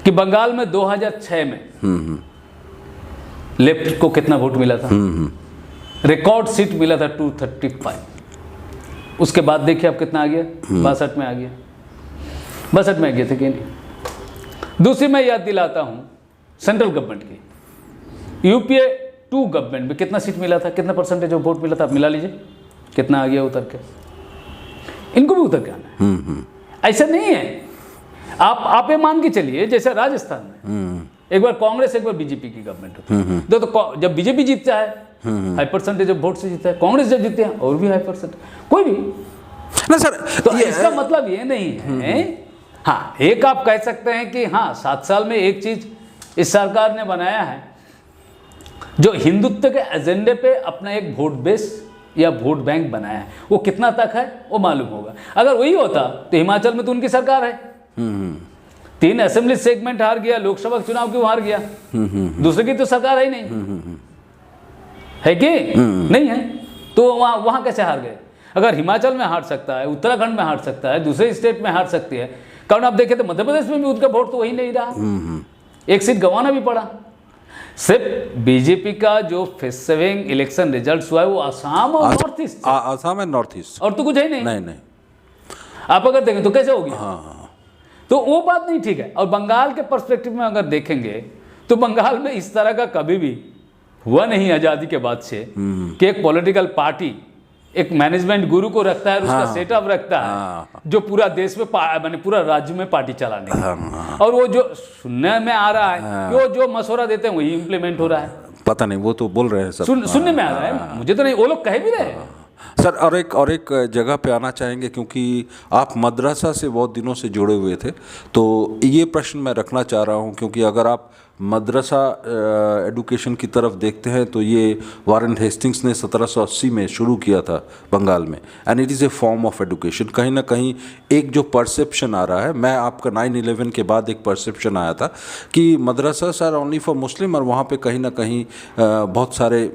कि बंगाल में 2006 में लेफ्ट को कितना वोट मिला था, रिकॉर्ड सीट मिला था 235। उसके बाद देखिए अब कितना आ गया, 62 में आ गया, 62 में आ गया थे कि नहीं। दूसरी मैं याद दिलाता हूं सेंट्रल गवर्नमेंट की, यूपीए 2 गवर्नमेंट में कितना सीट मिला था, कितना परसेंटेज ऑफ वोट मिला था, आप मिला लीजिए कितना आ गया उतर के। इनको भी उतर के आना है, ऐसा नहीं है। आप ये मान के चलिए जैसे राजस्थान में एक बार कांग्रेस एक बार बीजेपी की गवर्नमेंट होती है, तो जब बीजेपी जीतता है हाई परसेंटेज ऑफ वोट से जीतता है, कांग्रेस जब जीतते हैं और भी हाई परसेंट, कोई भी ना सर। तो इसका मतलब ये नहीं है। हाँ, एक आप कह सकते हैं कि हाँ 7 साल में एक चीज इस सरकार ने बनाया है जो हिंदुत्व के एजेंडे पे अपना एक वोट बेस या वोट बैंक बनाया है। वो कितना तक है वो मालूम होगा। अगर वही होता तो हिमाचल में तो उनकी सरकार है, 3 असेंबली सेगमेंट हार गया, लोकसभा चुनाव क्यों हार गया, दूसरे की तो सरकार है ही नहीं, है कि नहीं है, तो वहां कैसे हार गए? अगर हिमाचल में हार सकता है, उत्तराखंड में हार सकता है, दूसरे स्टेट में हार सकती है, कारण आप देखें तो मध्य प्रदेश में भी उनका वोट तो वही नहीं रहा, एक सीट गंवाना भी पड़ा। सिर्फ बीजेपी का जो फेसविंग इलेक्शन रिजल्ट हुआ है वो आसाम और नॉर्थ ईस्ट, आसाम है नॉर्थ ईस्ट, और तो कुछ है नहीं। नहीं आप अगर देखें तो कैसे होगी? हाँ, तो वो बात नहीं ठीक है। और बंगाल के पर्सपेक्टिव में अगर देखेंगे तो बंगाल में इस तरह का कभी भी हुआ नहीं आजादी के बाद से कि एक पॉलिटिकल पार्टी एक मैनेजमेंट गुरु को रखता है और उसका सेटअप रखता है जो पूरा देश में माने पूरा राज्य में पार्टी चलाने का। और वो जो सुनने में आ रहा है वो जो मशवरा देते हैं वही इम्प्लीमेंट हो रहा है। पता नहीं, वो तो बोल रहे हैं सब, सुनने में आ रहा है, मुझे तो नहीं, वो लोग कह भी रहे हैं। सर और एक जगह पे आना चाहेंगे, क्योंकि आप मदरसा से बहुत दिनों से जुड़े हुए थे, तो ये प्रश्न मैं रखना चाह रहा हूँ, क्योंकि अगर आप मदरसा एडुकेशन की तरफ देखते हैं तो ये वारेन हेस्टिंग्स ने 1780 में शुरू किया था बंगाल में, and it is a form of education. कहीं ना कहीं एक जो परसेप्शन आ रहा है, मैं आपका 9/11 के बाद एक परसेप्शन आया था कि मदरसास आर ओनली फॉर मुस्लिम, और वहाँ पे कहीं ना कहीं बहुत सारे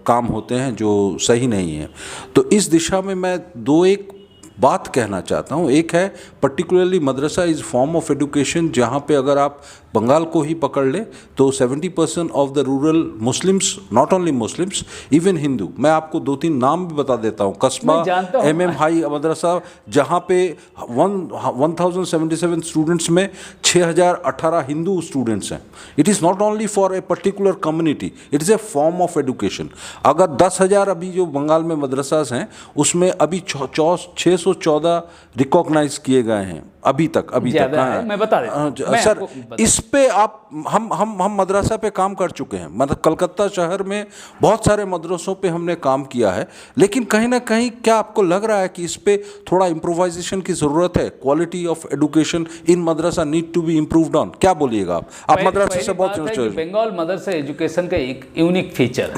काम होते हैं जो सही नहीं है। तो इस दिशा में मैं 2-1 बात कहना चाहता हूँ। एक है particularly Madrasa is form of education, जहाँ पे अगर आप बंगाल को ही पकड़ ले तो 70% of the rural Muslims, not only Muslims, even Hindu, मैं आपको 2-3 नाम भी बता देता हूँ। कस्बा MM हाई मदरसा, जहाँ पे 1077 स्टूडेंट्स में 6018 हिंदू स्टूडेंट्स हैं। It is not only for a particular community, it is a form of education. अगर 10,000 अभी जो बंगाल में मदरसास हैं उसमें अभी 614 रिकॉग्नाइज किए गए हैं अभी तक। मैं बता देता सर, इस पे आप हम मदरसा पे काम कर चुके हैं, मतलब कलकत्ता शहर में बहुत सारे मदरसों पे हमने काम किया है, लेकिन कहीं ना कहीं क्या आपको लग रहा है कि इस पे थोड़ा इम्प्रोवाइजेशन की ज़रूरत है? Quality of education in madrasa need to be improved on, क्या बोलिएगा आप मदरसा से बहुत बंगाल मदरसा एजुकेशन का एक यूनिक फीचर है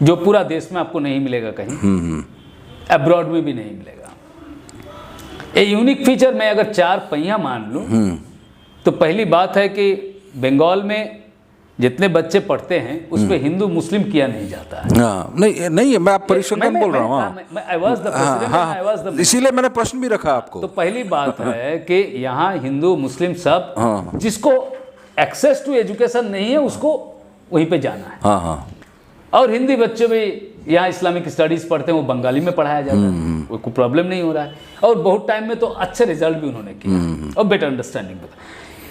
जो पूरा देश में आपको नहीं मिलेगा, कहीं अब्रॉड में भी नहीं मिलेगा। ये यूनिक फीचर मैं अगर 4 पहिया मान लूँ तो पहली बात है कि बंगाल में जितने बच्चे पढ़ते हैं उस पर हिंदू मुस्लिम किया नहीं जाता है। नहीं, मैं आप परिसर कम बोल रहा हूँ, इसीलिए मैंने प्रश्न भी रखा आपको। तो पहली बात है कि यहाँ हिंदू मुस्लिम सब, जिसको एक्सेस टू एजुकेशन नहीं है उसको वहीं पे जाना है। और हिंदी बच्चे भी यहाँ इस्लामिक स्टडीज़ पढ़ते हैं, वो बंगाली में पढ़ाया जाता है, कोई प्रॉब्लम नहीं हो रहा है। और बहुत टाइम में तो अच्छे रिजल्ट भी उन्होंने किए और बेटर अंडरस्टैंडिंग बता,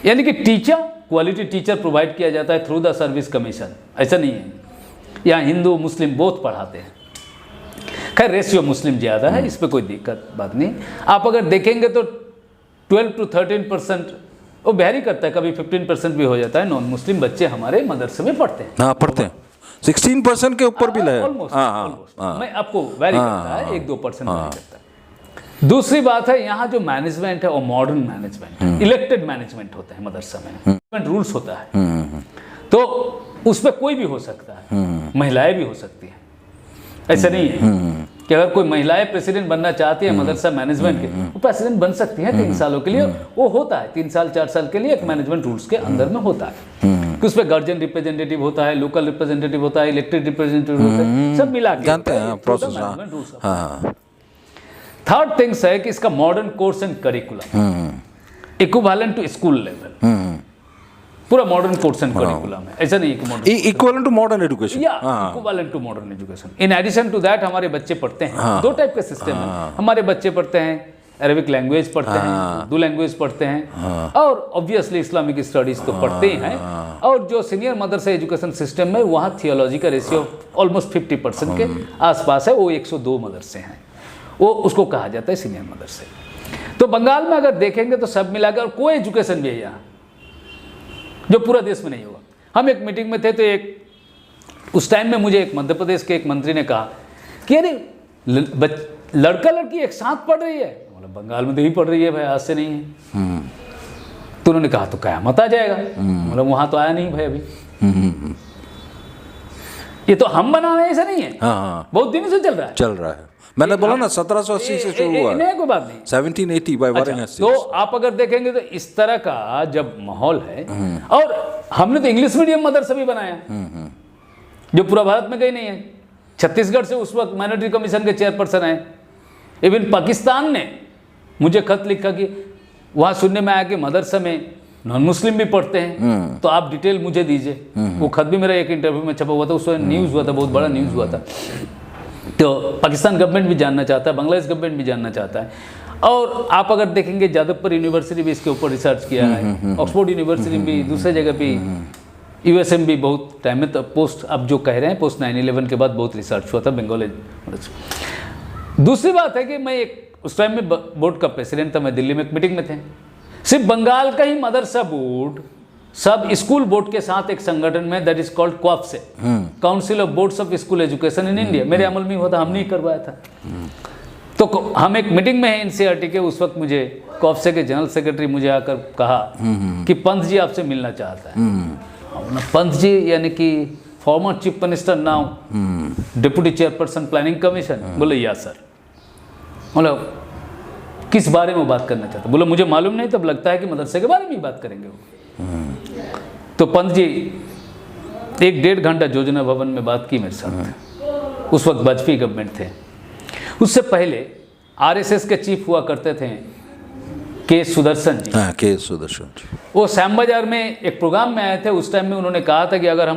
यानी कि टीचर, क्वालिटी टीचर प्रोवाइड किया जाता है थ्रू द सर्विस कमीशन। ऐसा नहीं है, यहाँ हिंदू मुस्लिम बोथ पढ़ाते हैं। खैर रेशियो मुस्लिम ज़्यादा है, इस पर कोई दिक्कत बात नहीं। आप अगर देखेंगे तो 12 to 13%, वो वेरी करता है, कभी 15% भी हो जाता है, नॉन मुस्लिम बच्चे हमारे मदरसे में पढ़ते हैं। हाँ पढ़ते हैं, 16% के ऊपर भी लाया। ऑलमोस्ट, मैं आपको वेरी करता है, 1-2% वेरी करता है। दूसरी बात है, यहाँ जो मैनेजमेंट है और मॉडर्न मैनेजमेंट, इलेक्टेड मैनेजमेंट होता है मदरसा में, रूल्स होता है, तो उसमें कोई भी हो सकता है, महिलाएं भी हो सकती हैं। ऐसा नहीं है कि अगर कोई महिलाएं प्रेसिडेंट बनना चाहती है मदरसा मैनेजमेंट के, वो प्रेसिडेंट बन सकती हैं 3 सालों के लिए। वो होता है 3 साल 4 साल के लिए, एक मैनेजमेंट रूल्स के अंदर में होता है कि उसमें गार्जियन रिप्रेजेंटेटिव होता है, लोकल रिप्रेजेंटेटिव होता है, इलेक्टेड रिप्रेजेंटेटिव होता है, सब मिला के जानते हैं प्रोसेस। हाँ। थर्ड थिंग्स है कि इसका modern course and curriculum equivalent to school level, पूरा मॉडर्न कोर्स एंड करिकुलम है। ऐसा नहीं कि modern, equivalent to modern education, या equivalent to modern education. In addition to that हमारे बच्चे पढ़ते हैं, 2 टाइप के सिस्टम है। हमारे बच्चे पढ़ते हैं अरबिक लैंग्वेज पढ़ते हैं, उर्दू लैंग्वेज पढ़ते हैं, और ऑब्वियसली इस्लामिक स्टडीज तो पढ़ते ही हैं। और जो सीनियर मदरसा एजुकेशन सिस्टम में, वहाँ थियोलॉजी का रेशियो ऑलमोस्ट 50% के आसपास है। वो 102 मदरसे हैं, वो उसको कहा जाता है सीनियर मदरसे। तो बंगाल में अगर देखेंगे तो सब मिलाकर कोई एजुकेशन भी है यहाँ जो पूरा देश में नहीं होगा। हम एक मीटिंग में थे, तो उस टाइम में मुझे एक मध्य प्रदेश के एक मंत्री ने कहा कि अरे लड़का लड़की एक साथ पढ़ रही है। मतलब बंगाल में तो ही पढ़ रही है भाई, आज से नहीं है। तो उन्होंने कहा तो कयामत आ जाएगा। मतलब वहां तो आया नहीं भाई अभी, ये तो हम बना रहे हैं, ऐसा नहीं है। बहुत दिनों से चल रहा है। मैंने बोला ना 1780 से शुरू हुआ, नहीं कोई बात नहीं, 1780 बाय वारेंगस। तो आप अगर देखेंगे तो इस तरह का जब माहौल है, और हमने तो इंग्लिश मीडियम मदरसा भी बनाया जो पूरा भारत में कहीं नहीं है। छत्तीसगढ़ से उस वक्त माइनॉरिटी कमीशन के चेयरपर्सन आए। इवन पाकिस्तान ने मुझे खत लिखा कि वहाँ सुनने में आया कि मदरसा में नॉन मुस्लिम भी पढ़ते हैं, तो आप डिटेल मुझे दीजिए। वो खत भी मेरा एक इंटरव्यू में छपा हुआ था, उसमें न्यूज़ हुआ था, बहुत बड़ा न्यूज़ हुआ था। तो पाकिस्तान गवर्नमेंट भी जानना चाहता है, बांग्लादेश गवर्नमेंट भी जानना चाहता है। और आप अगर देखेंगे जादवपुर यूनिवर्सिटी भी इसके ऊपर रिसर्च किया है, ऑक्सफोर्ड यूनिवर्सिटी भी, दूसरे जगह भी, यूएसएम भी बहुत टाइम में, तो पोस्ट अब जो कह रहे हैं पोस्ट 9/11 के बाद बहुत रिसर्च हुआ था बंगाल। दूसरी बात है कि मैं उस टाइम में बोर्ड का प्रेसिडेंट था, मैं दिल्ली में एक मीटिंग में थे। सिर्फ बंगाल का ही मदरसा बोर्ड सब स्कूल बोर्ड के साथ एक संगठन में, that is called COBSE, council of boards of school education in India, मेरे अमल में हुआ था, हमने ही करवाया था। तो हम एक मीटिंग में हैं एनसीईआरटी के, उस वक्त मुझे क्वाफ्से के जनरल सेक्रेटरी मुझे आकर कहा कि पंत जी आपसे मिलना चाहता है। पंत जी यानी कि former chief minister, now deputy chairperson planning commission. बोले या सर। मतलब किस बारे में बात करना चाहते? बोले मुझे मालूम नहीं, तब लगता है कि मदरसे के बारे में ही बात करेंगे वो। तो पंत जी 1-1.5 घंटा योजना भवन में बात की मेरे साथ। उस वक्त वाजपेयी गवर्नमेंट थे। उससे पहले आरएसएस के चीफ हुआ करते थे के सुदर्शन जी। के सुदर्शन जी वो श्याम बाजार में एक प्रोग्राम में आए थे। उस टाइम में उन्होंने कहा था कि अगर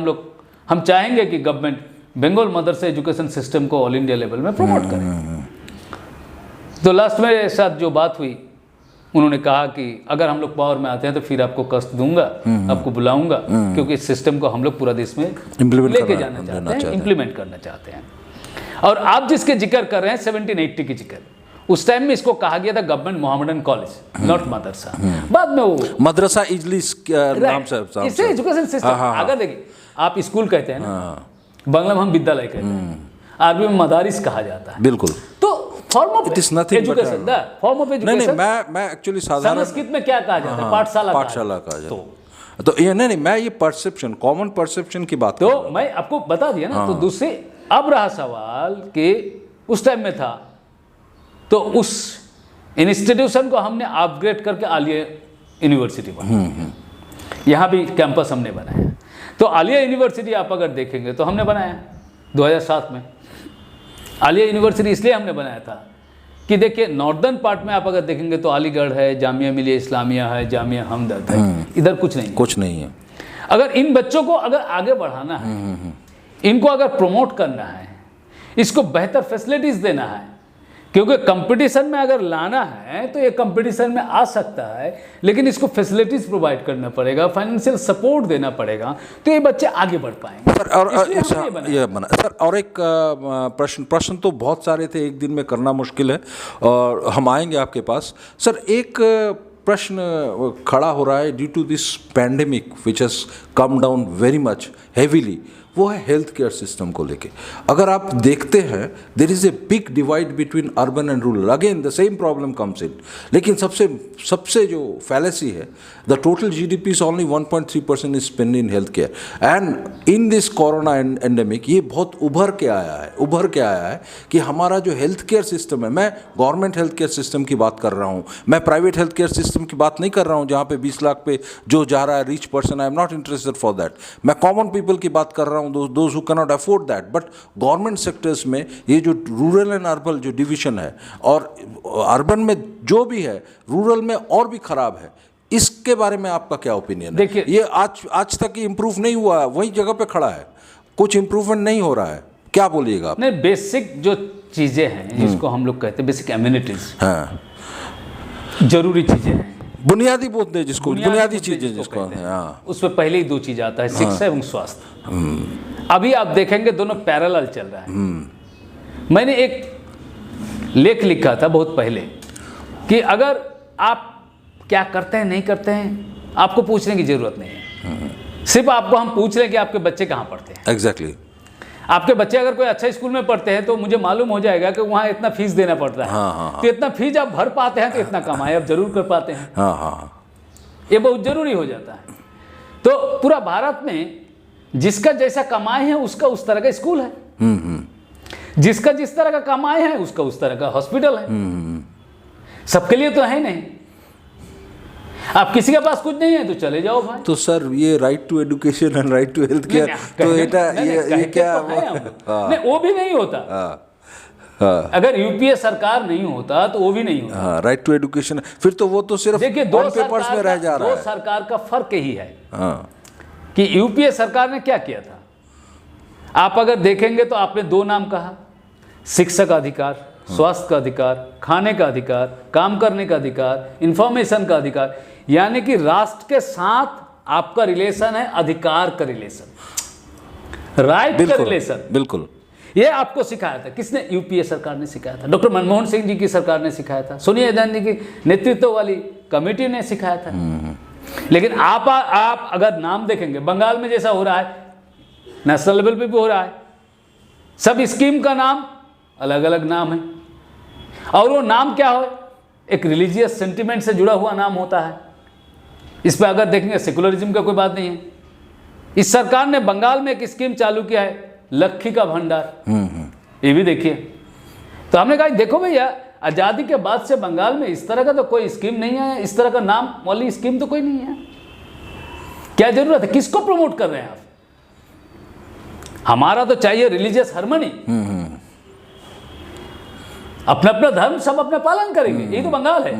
हम चाहेंगे कि गवर्नमेंट बंगाल मदरसा एजुकेशन सिस्टम को ऑल इंडिया लेवल में प्रमोट करे। तो लास्ट में साथ जो बात हुई, उन्होंने कहा कि अगर हम लोग पावर में आते हैं तो फिर आपको कष्ट दूंगा, आपको बुलाऊंगा, क्योंकि इस सिस्टम को हम लोग पूरा देश में लेके जाना चाहते हैं, इम्प्लीमेंट करना चाहते हैं। और आप जिसके जिक्र कर रहे हैं 1780 की जिक्र, उस टाइम में इसको कहा गया था गवर्नमेंट मोहम्मदन कॉलेज, नॉट मदरसा। बाद में वो मदरसा इजलिस नाम से इससे एजुकेशन सिस्टम। अगर देखिए आप स्कूल कहते हैं ना, बांग्ला में हम विद्यालय कहते हैं, अरबी में मदारिस कहा जाता है। बिल्कुल। तो form of it is nothing education, form of education. नहीं, मैं एक्चुअली साधारण संस्कृत में क्या कहा जाता है? पाठशाला कहा जाता है। तो ये नहीं, मैं ये परसेप्शन, कॉमन परसेप्शन की बात तो मैं आपको बता दिया ना। तो दूसरे अब रहा सवाल कि उस टाइम में था, तो उस इंस्टीट्यूशन को हमने अपग्रेड करके आलिया यूनिवर्सिटी बनाया। यहाँ भी कैंपस हमने बनाया। तो आलिया यूनिवर्सिटी आप अगर देखेंगे तो हमने बनाया 2007 में। आलिया यूनिवर्सिटी इसलिए हमने बनाया था कि देखिए नॉर्दर्न पार्ट में आप अगर देखेंगे तो अलीगढ़ है, जामिया मिलिया इस्लामिया है, जामिया हमदर्द है, इधर कुछ नहीं है। अगर इन बच्चों को अगर आगे बढ़ाना है, इनको अगर प्रमोट करना है, इसको बेहतर फैसिलिटीज देना है, क्योंकि कंपटीशन में अगर लाना है तो ये कंपटीशन में आ सकता है, लेकिन इसको फैसिलिटीज प्रोवाइड करना पड़ेगा, फाइनेंशियल सपोर्ट देना पड़ेगा, तो ये बच्चे आगे बढ़ पाएंगे। सर और एक प्रश्न तो बहुत सारे थे, एक दिन में करना मुश्किल है और हम आएंगे आपके पास। सर एक प्रश्न खड़ा हो रहा है due to this pandemic which has come down very much heavily, वो है हेल्थ केयर सिस्टम को लेके। अगर आप देखते हैं there is a big divide between urban and rural, again the same problem comes in. लेकिन सबसे जो फैलेसी है, the total GDP is only 1.3% is spend in health care, and in this corona endemic ये बहुत उभर के आया है कि हमारा जो हेल्थ केयर सिस्टम है, मैं गवर्नमेंट हेल्थ केयर सिस्टम की बात कर रहा हूँ, मैं प्राइवेट हेल्थ केयर सिस्टम की बात नहीं कर रहा हूँ जहाँ पे 20 लाख पे जो जा रहा है rich person, I am not interested for that. मैं कॉमन पीपल की बात कर रहा हूँ, those who can not afford that. But government sectors में ये जो रूरल एंड अर्बन जो डिवीजन है, और अर्बन में जो भी है, रूरल में और भी खराब है, इसके बारे में आपका क्या ओपिनियन है? देखिए, ये आज तक इम्प्रूव नहीं हुआ है, वही जगह पे खड़ा है, कुछ इम्प्रूवमेंट नहीं हो रहा है, क्या बोलिएगा आप? नहीं, बेसिक जो चीजें हैं जिसको हम लोग कहते हैं बेसिक एम्यूनिटीज, हाँ, जरूरी चीजें हैं, बुनियादी बोलते हैं जिसको, बुनियादी चीजें जिसको, हाँ, उसमें पहले ही दो चीज आता है, शिक्षा एवं स्वास्थ्य। अभी आप देखेंगे दोनों पैरेलल चल रहा है। मैंने एक लेख लिखा था बहुत पहले कि अगर आप क्या करते हैं नहीं करते हैं आपको पूछने की जरूरत नहीं है, सिर्फ आपको हम पूछ रहे हैं कि आपके बच्चे कहाँ पढ़ते हैं। एग्जैक्टली। आपके बच्चे अगर कोई अच्छा स्कूल में पढ़ते हैं तो मुझे मालूम हो जाएगा कि वहाँ इतना फीस देना पड़ता है। हाँ। तो इतना फीस आप भर पाते हैं तो इतना कमाई आप जरूर कर पाते हैं। हाँ। ये बहुत जरूरी हो जाता है। तो पूरा भारत में जिसका जैसा कमाई है उसका उस तरह का स्कूल है, जिसका जिस तरह का कमाई है उसका उस तरह का हॉस्पिटल है। सबके लिए तो है नहीं। आप किसी के पास कुछ नहीं है तो चले जाओ भाई। तो सर ये right to education and right to health care, तो ये क्या नहीं, वो भी नहीं होता। अगर यूपीए सरकार नहीं होता तो वो भी नहीं होता। राइट टू एजुकेशन, फिर तो वो तो सिर्फ देखिए ऑन पेपर्स में रह जा रहा है। दो सरकार का फर्क यही है कि यूपीए सरकार ने क्या किया था। आप अगर देखेंगे तो आपने दो नाम कहा, शिक्षा का अधिकार, स्वास्थ्य का अधिकार, खाने का अधिकार, काम करने का अधिकार, इंफॉर्मेशन का अधिकार, यानी कि राष्ट्र के साथ आपका रिलेशन है अधिकार का रिलेशन, राइट का रिलेशन। बिल्कुल। ये आपको सिखाया था किसने? यूपीए सरकार ने सिखाया था, डॉक्टर मनमोहन सिंह जी की सरकार ने सिखाया था, सोनिया गांधी की नेतृत्व वाली कमेटी ने सिखाया था। लेकिन आप अगर नाम देखेंगे, बंगाल में जैसा हो रहा है नेशनल लेवल पे भी हो रहा है, सब स्कीम का नाम अलग अलग नाम है, और वो नाम क्या हो, एक रिलीजियस सेंटिमेंट से जुड़ा हुआ नाम होता है। इस पर अगर देखेंगे सेकुलरिज्म का कोई बात नहीं है। इस सरकार ने बंगाल में एक स्कीम चालू किया है, लक्ष्मी का भंडार, ये भी देखिए। तो हमने कहा देखो भैया, आज़ादी के बाद से बंगाल में इस तरह का तो कोई स्कीम नहीं है, इस तरह का नाम वाली स्कीम तो कोई नहीं है। क्या जरूरत है? किसको प्रमोट कर रहे हैं आप? हमारा तो चाहिए रिलीजियस हार्मनी, अपना अपना धर्म सब अपना पालन करेंगे, यही तो बंगाल है।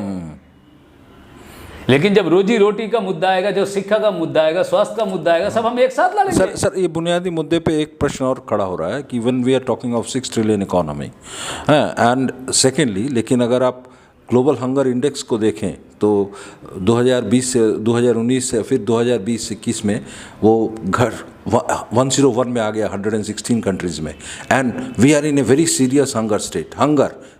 लेकिन जब रोजी रोटी का मुद्दा आएगा, जो शिक्षा का मुद्दा आएगा, स्वास्थ्य का मुद्दा आएगा, सब हम एक साथ लड़ेंगे। सर ये बुनियादी मुद्दे पे एक प्रश्न और खड़ा हो रहा है कि when we are talking of 6 trillion economy and secondly, लेकिन अगर आप ग्लोबल हंगर इंडेक्स को देखें तो 2020 से 2019 से फिर 2020-21 में वो 101 में आ गया 116 कंट्रीज़ में, and we are in a very serious hunger state,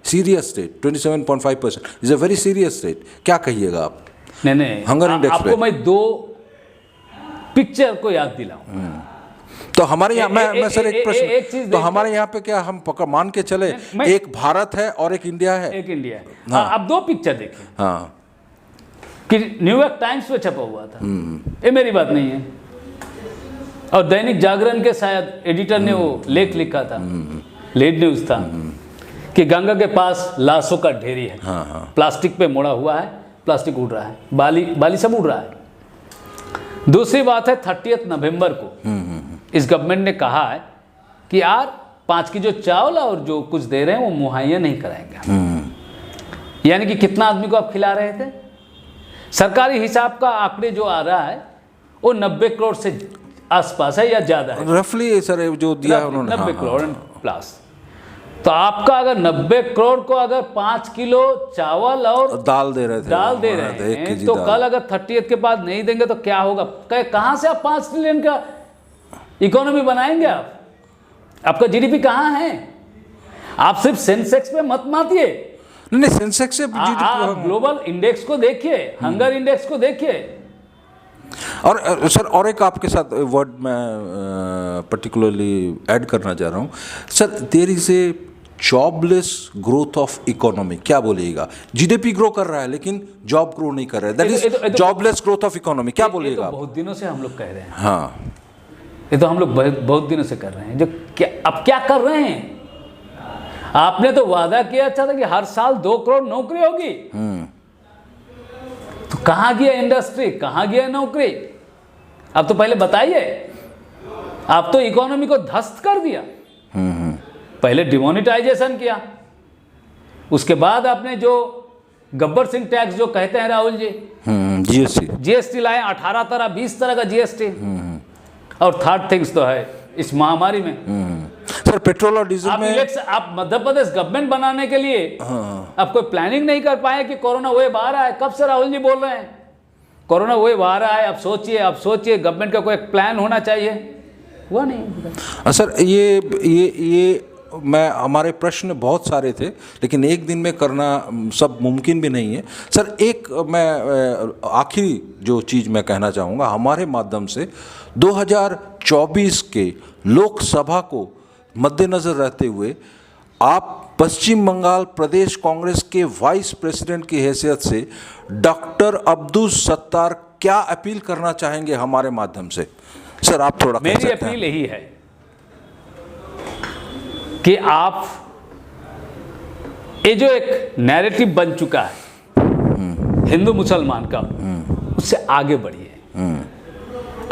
serious state 27.5% is a very serious state. क्या कहिएगा आप? नहीं, हंगर इंडेक्स आपको मैं दो पिक्चर को याद दिलाऊं। तो हमारे यहाँ मैं सर एक प्रश्न, तो हमारे यहाँ पे क्या हम मान के चले एक भारत है और एक इंडिया है? एक इंडिया है। हाँ। अब दो पिक्चर देखें। हाँ, कि न्यूयॉर्क टाइम्स में छपा हुआ था, ये मेरी बात नहीं है, और दैनिक जागरण के शायद एडिटर ने वो लेख लिखा था, लीड न्यूज था, कि गंगा के पास लाशों का ढेरी है। हाँ। प्लास्टिक पे मोड़ा हुआ है, प्लास्टिक उड़ रहा है, बाली सब उड़ रहा है। दूसरी बात है 30 नवंबर को इस गवर्नमेंट ने कहा है कि यार 5 की जो चावल और जो कुछ दे रहे हैं वो मुहैया नहीं कराएंगे। यानी कि कितना आदमी को आप खिला रहे थे? सरकारी हिसाब का आंकड़े जो आ रहा है वो 90 करोड़ से आसपास है या ज़्यादा है, रफली सर जो दिया है उन्होंने 90 करोड़ प्लस। तो आपका अगर 90 करोड़ को अगर 5 किलो चावल और दाल दे रहे हैं, तो कल अगर 30th के बाद नहीं देंगे तो क्या होगा? कहाँ से आप 5 ट्रिलियन का इकोनॉमी बनाएंगे? आपका जीडीपी कहाँ है? आप सिर्फ सेंसेक्स पे मत मातिए, नहीं, सेंसेक्स से आप ग्लोबल इंडेक्स को देखिए, हंगर इंडेक्स को देखिए। और सर, और एक आपके साथ वर्ड मैं पर्टिकुलरली ऐड करना चाह रहा हूँ sir, there is a jobless growth of economy. क्या बोलिएगा? जीडीपी ग्रो कर रहा है लेकिन जॉब ग्रो नहीं कर रहा है, that is jobless growth of economy. क्या बोलिएगा? बहुत दिनों से हम लोग कह रहे हैं। हाँ, ये तो हम लोग बहुत दिनों से कर रहे हैं। जो क्या अब क्या कर रहे हैं? आपने तो वादा किया था कि हर साल 2 करोड़ नौकरी होगी। तो कहां गया इंडस्ट्री, कहां गया नौकरी? अब तो पहले बताइए। आप तो इकोनॉमी को ध्वस्त कर दिया। पहले डिमोनेटाइजेशन किया, उसके बाद आपने जो गब्बर सिंह टैक्स जो कहते हैं राहुल जी, जीएसटी लाए 18 तरह 20 तरह का जीएसटी। और थर्ड थिंग्स तो है इस महामारी में सर, पेट्रोल और डीजल में आप मध्य प्रदेश गवर्नमेंट बनाने के लिए आप कोई प्लानिंग नहीं कर पाए कि कोरोना वेव आ रहा है। कब से राहुल जी बोल रहे हैं कोरोना वेव आ रहा है, अब सोचिए गवर्नमेंट का कोई प्लान होना चाहिए, हुआ नहीं। सर, ये मैं हमारे प्रश्न बहुत सारे थे लेकिन एक दिन में करना सब मुमकिन भी नहीं है सर। एक मैं आखिरी जो चीज़ मैं कहना चाहूँगा हमारे माध्यम से, 2024 के लोकसभा को मद्देनज़र रहते हुए आप पश्चिम बंगाल प्रदेश कांग्रेस के वाइस प्रेसिडेंट की हैसियत से डॉक्टर अब्दुल सत्तार क्या अपील करना चाहेंगे हमारे माध्यम से? सर, आप थोड़ा मेरी अपील यही है कि आप ये जो एक नैरेटिव बन चुका है हिंदू मुसलमान का, उससे आगे बढ़िए।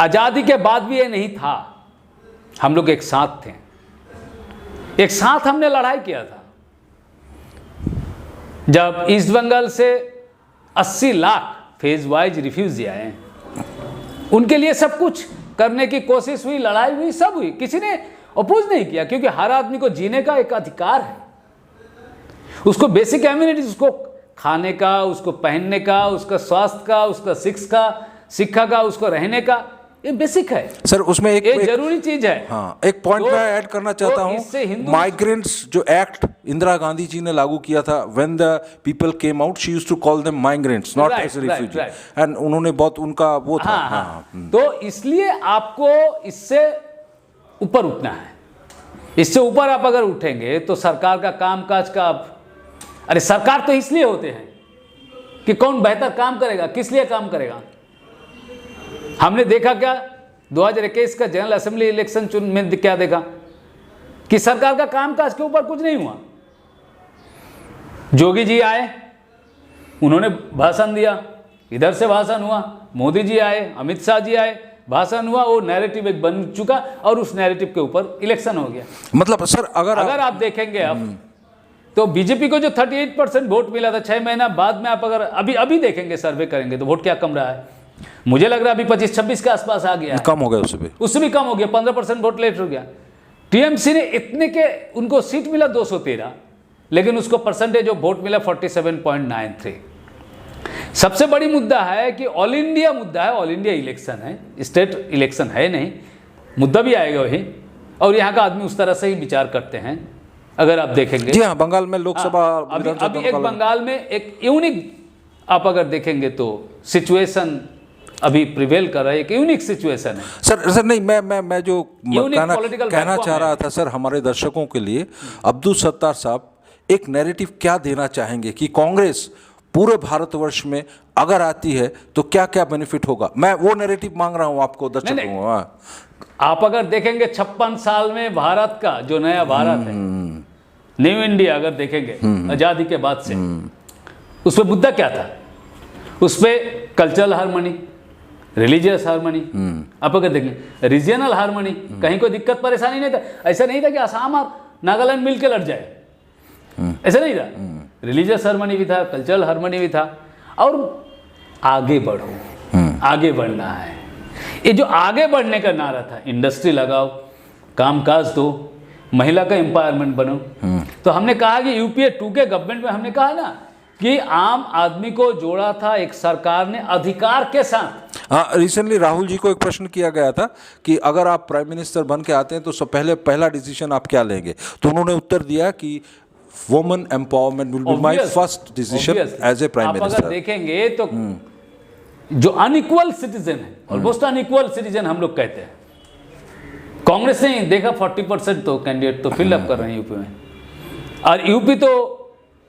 आज़ादी के बाद भी ये नहीं था। हम लोग एक साथ थे, एक साथ हमने लड़ाई किया था। जब ईस्ट बंगाल से 80 लाख फेज वाइज रिफ्यूजी आए, उनके लिए सब कुछ करने की कोशिश हुई, लड़ाई हुई, सब हुई, किसी ने अपोज नहीं किया, क्योंकि हर आदमी को जीने का एक अधिकार है। उसको बेसिक एम्यूनिटीज, उसको खाने का, उसको पहनने का, उसका स्वास्थ्य का, उसका शिक्षा का, उसको रहने का, ये बेसिक है सर। उसमें एक जरूरी चीज है। हाँ, एक पॉइंट मैं ऐड करना चाहता हूँ। माइग्रेंट्स जो एक्ट इंदिरा गांधी जी ने लागू किया था, when the people came out she used to call them migrants, not as refugee, and उन्होंने बहुत उनका वो था। हाँ। तो इसलिए आपको इससे ऊपर उठना है। इससे ऊपर आप अगर उठेंगे तो सरकार का कामकाज का अरे सरकार तो इसलिए होते हैं कि कौन बेहतर काम करेगा, किस लिए काम करेगा। हमने देखा क्या 2021 का जनरल असेंबली इलेक्शन में क्या देखा कि सरकार का कामकाज के ऊपर कुछ नहीं हुआ। जोगी जी आए, उन्होंने भाषण दिया, इधर से भाषण हुआ, मोदी जी आए, अमित शाह जी आए, भाषण हुआ, वो नैरेटिव एक बन चुका और उस नैरेटिव के ऊपर इलेक्शन हो गया। मतलब सर, अगर आप देखेंगे अब तो बीजेपी को जो 38% वोट मिला था 6 महीना बाद में, आप अगर अभी देखेंगे, सर्वे करेंगे तो वोट क्या कम रहा है। मुझे लग रहा है अभी 25-26 के आसपास आ गया, कम हो गया, उससे भी कम हो गया, 15% वोट लेट हो गया। टीएमसी ने इतने के उनको सीट मिला 213, लेकिन उसको परसेंटेज ऑफ वोट मिला 47.93। सबसे बड़ी मुद्दा है कि ऑल इंडिया मुद्दा है, ऑल इंडिया इलेक्शन है, स्टेट इलेक्शन है नहीं, मुद्दा भी आएगा वही। और यहाँ का आदमी उस तरह से ही विचार करते हैं। अगर आप देखेंगे, जी हाँ, बंगाल में लोकसभा अभी एक बंगाल में एक यूनिक आप अगर देखेंगे तो सिचुएशन अभी प्रिवेल कर रहा है, एक यूनिक सिचुएशन है। सर नहीं, मैं जो कहना चाह रहा था सर हमारे दर्शकों के लिए, अब्दुल सत्तार साहब एक नैरेटिव क्या देना चाहेंगे कि कांग्रेस पूरे भारतवर्ष में अगर आती है तो क्या क्या बेनिफिट होगा? मैं वो नैरेटिव मांग रहा हूँ आपको, दर्शकों। आप अगर देखेंगे 56 साल में भारत का जो नया भारत है, न्यू इंडिया अगर देखेंगे आजादी के बाद से, उसमें मुद्दा क्या था? उसमें कल्चरल हार्मनी, रिलीजियस हार्मनी, आप अगर देखें रीजनल हार्मनी, कहीं कोई दिक्कत परेशानी नहीं था। ऐसा नहीं था कि असम और नागालैंड मिलकर लड़ जाए, ऐसा नहीं था। रिलीजियस हार्मनी भी था, कल्चरल हार्मनी भी था। और आगे बढ़ो, आगे बढ़ना है। ये जो आगे बढ़ने का नारा था, इंडस्ट्री लगाओ, कामकाज दो, महिला का एम्पावरमेंट बनो। तो हमने कहा कि यूपीए 2 के गवर्नमेंट में हमने कहा ना कि आम आदमी को जोड़ा था एक सरकार ने अधिकार के साथ। हाँ, रिसेंटली राहुल जी को एक प्रश्न किया गया था कि अगर आप प्राइम मिनिस्टर बन के आते हैं तो पहला डिसीजन आप क्या लेंगे? तो उन्होंने उत्तर दिया कि women empowerment will be my first decision as a prime आप अगर मिनिस्टर। देखेंगे तो जो अनइक्वल सिटीजन है, ऑलमोस्ट अनइक्वल सिटीजन हम लोग कहते हैं, कांग्रेस ने देखा 40% तो कैंडिडेट तो फिलअप कर रहे हैं यूपी में। और यूपी तो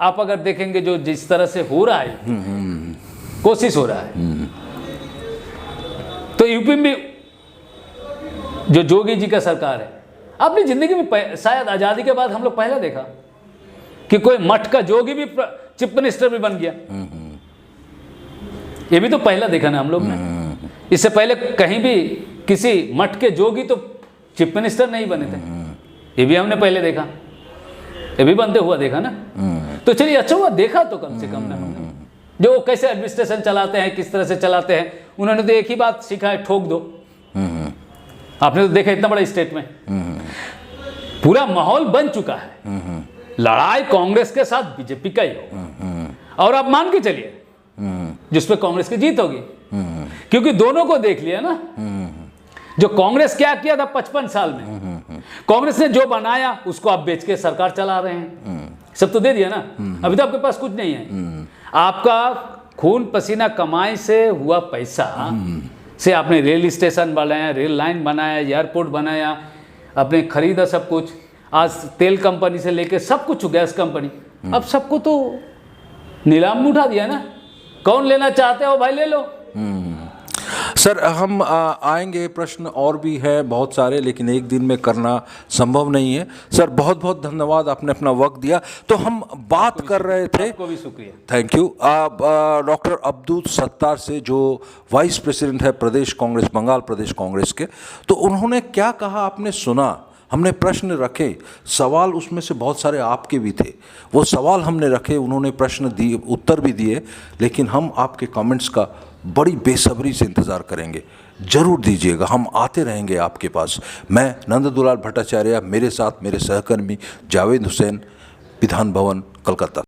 आप अगर देखेंगे जो जिस तरह से हो रहा है, कोशिश हो रहा है, तो यूपी में जो जोगी जी का सरकार है, अपनी जिंदगी में शायद आजादी के बाद हम लोग पहला देखा कि कोई मठ का जोगी भी चीफ मिनिस्टर भी बन गया। ये भी तो पहला देखा ना हम लोग ने। इससे पहले कहीं भी किसी मठ के जोगी तो चीफ मिनिस्टर नहीं बने थे, ये भी हमने पहले देखा, ये भी बनते हुआ देखा ना। तो चलिए अच्छा हुआ देखा तो कम से कम ना हमने, जो कैसे एडमिनिस्ट्रेशन चलाते हैं, किस तरह से चलाते हैं। उन्होंने तो एक ही बात सीखा है, ठोक दो। आपने तो देखा इतना बड़ा स्टेट में पूरा माहौल बन चुका है, लड़ाई कांग्रेस के साथ बीजेपी का ही हो, और आप मान के चलिए जिसपे कांग्रेस की जीत होगी, क्योंकि दोनों को देख लिया ना। जो कांग्रेस क्या किया था 55 साल में, कांग्रेस ने जो बनाया उसको आप बेच के सरकार चला रहे हैं, सब तो दे दिया ना। अभी तो आपके पास कुछ नहीं है, आपका खून पसीना कमाई से हुआ पैसा से आपने रेल स्टेशन बनाया, रेल लाइन बनाया, एयरपोर्ट बनाया, आपने खरीदा सब कुछ। आज तेल कंपनी से लेके सब कुछ, गैस कंपनी, अब सबको तो नीलाम में उठा दिया ना। कौन लेना चाहते हो भाई ले लो। सर हम आएंगे, प्रश्न और भी है बहुत सारे, लेकिन एक दिन में करना संभव नहीं है। सर बहुत बहुत धन्यवाद, आपने अपना वक्त दिया। तो हम बात कर रहे थे, आपको भी शुक्रिया, thank you, doctor Abdul Sattar से, जो वाइस प्रेसिडेंट है प्रदेश कांग्रेस, बंगाल प्रदेश कांग्रेस के। तो उन्होंने क्या कहा आपने सुना, हमने प्रश्न रखे, सवाल उसमें से बहुत सारे आपके भी थे, वो सवाल हमने रखे, उन्होंने प्रश्न दिए, उत्तर भी दिए, लेकिन हम आपके कमेंट्स का बड़ी बेसब्री से इंतज़ार करेंगे। ज़रूर दीजिएगा, हम आते रहेंगे आपके पास। मैं नंददुलाल भट्टाचार्य, मेरे साथ मेरे सहकर्मी जावेद हुसैन, विधान भवन, कलकत्ता।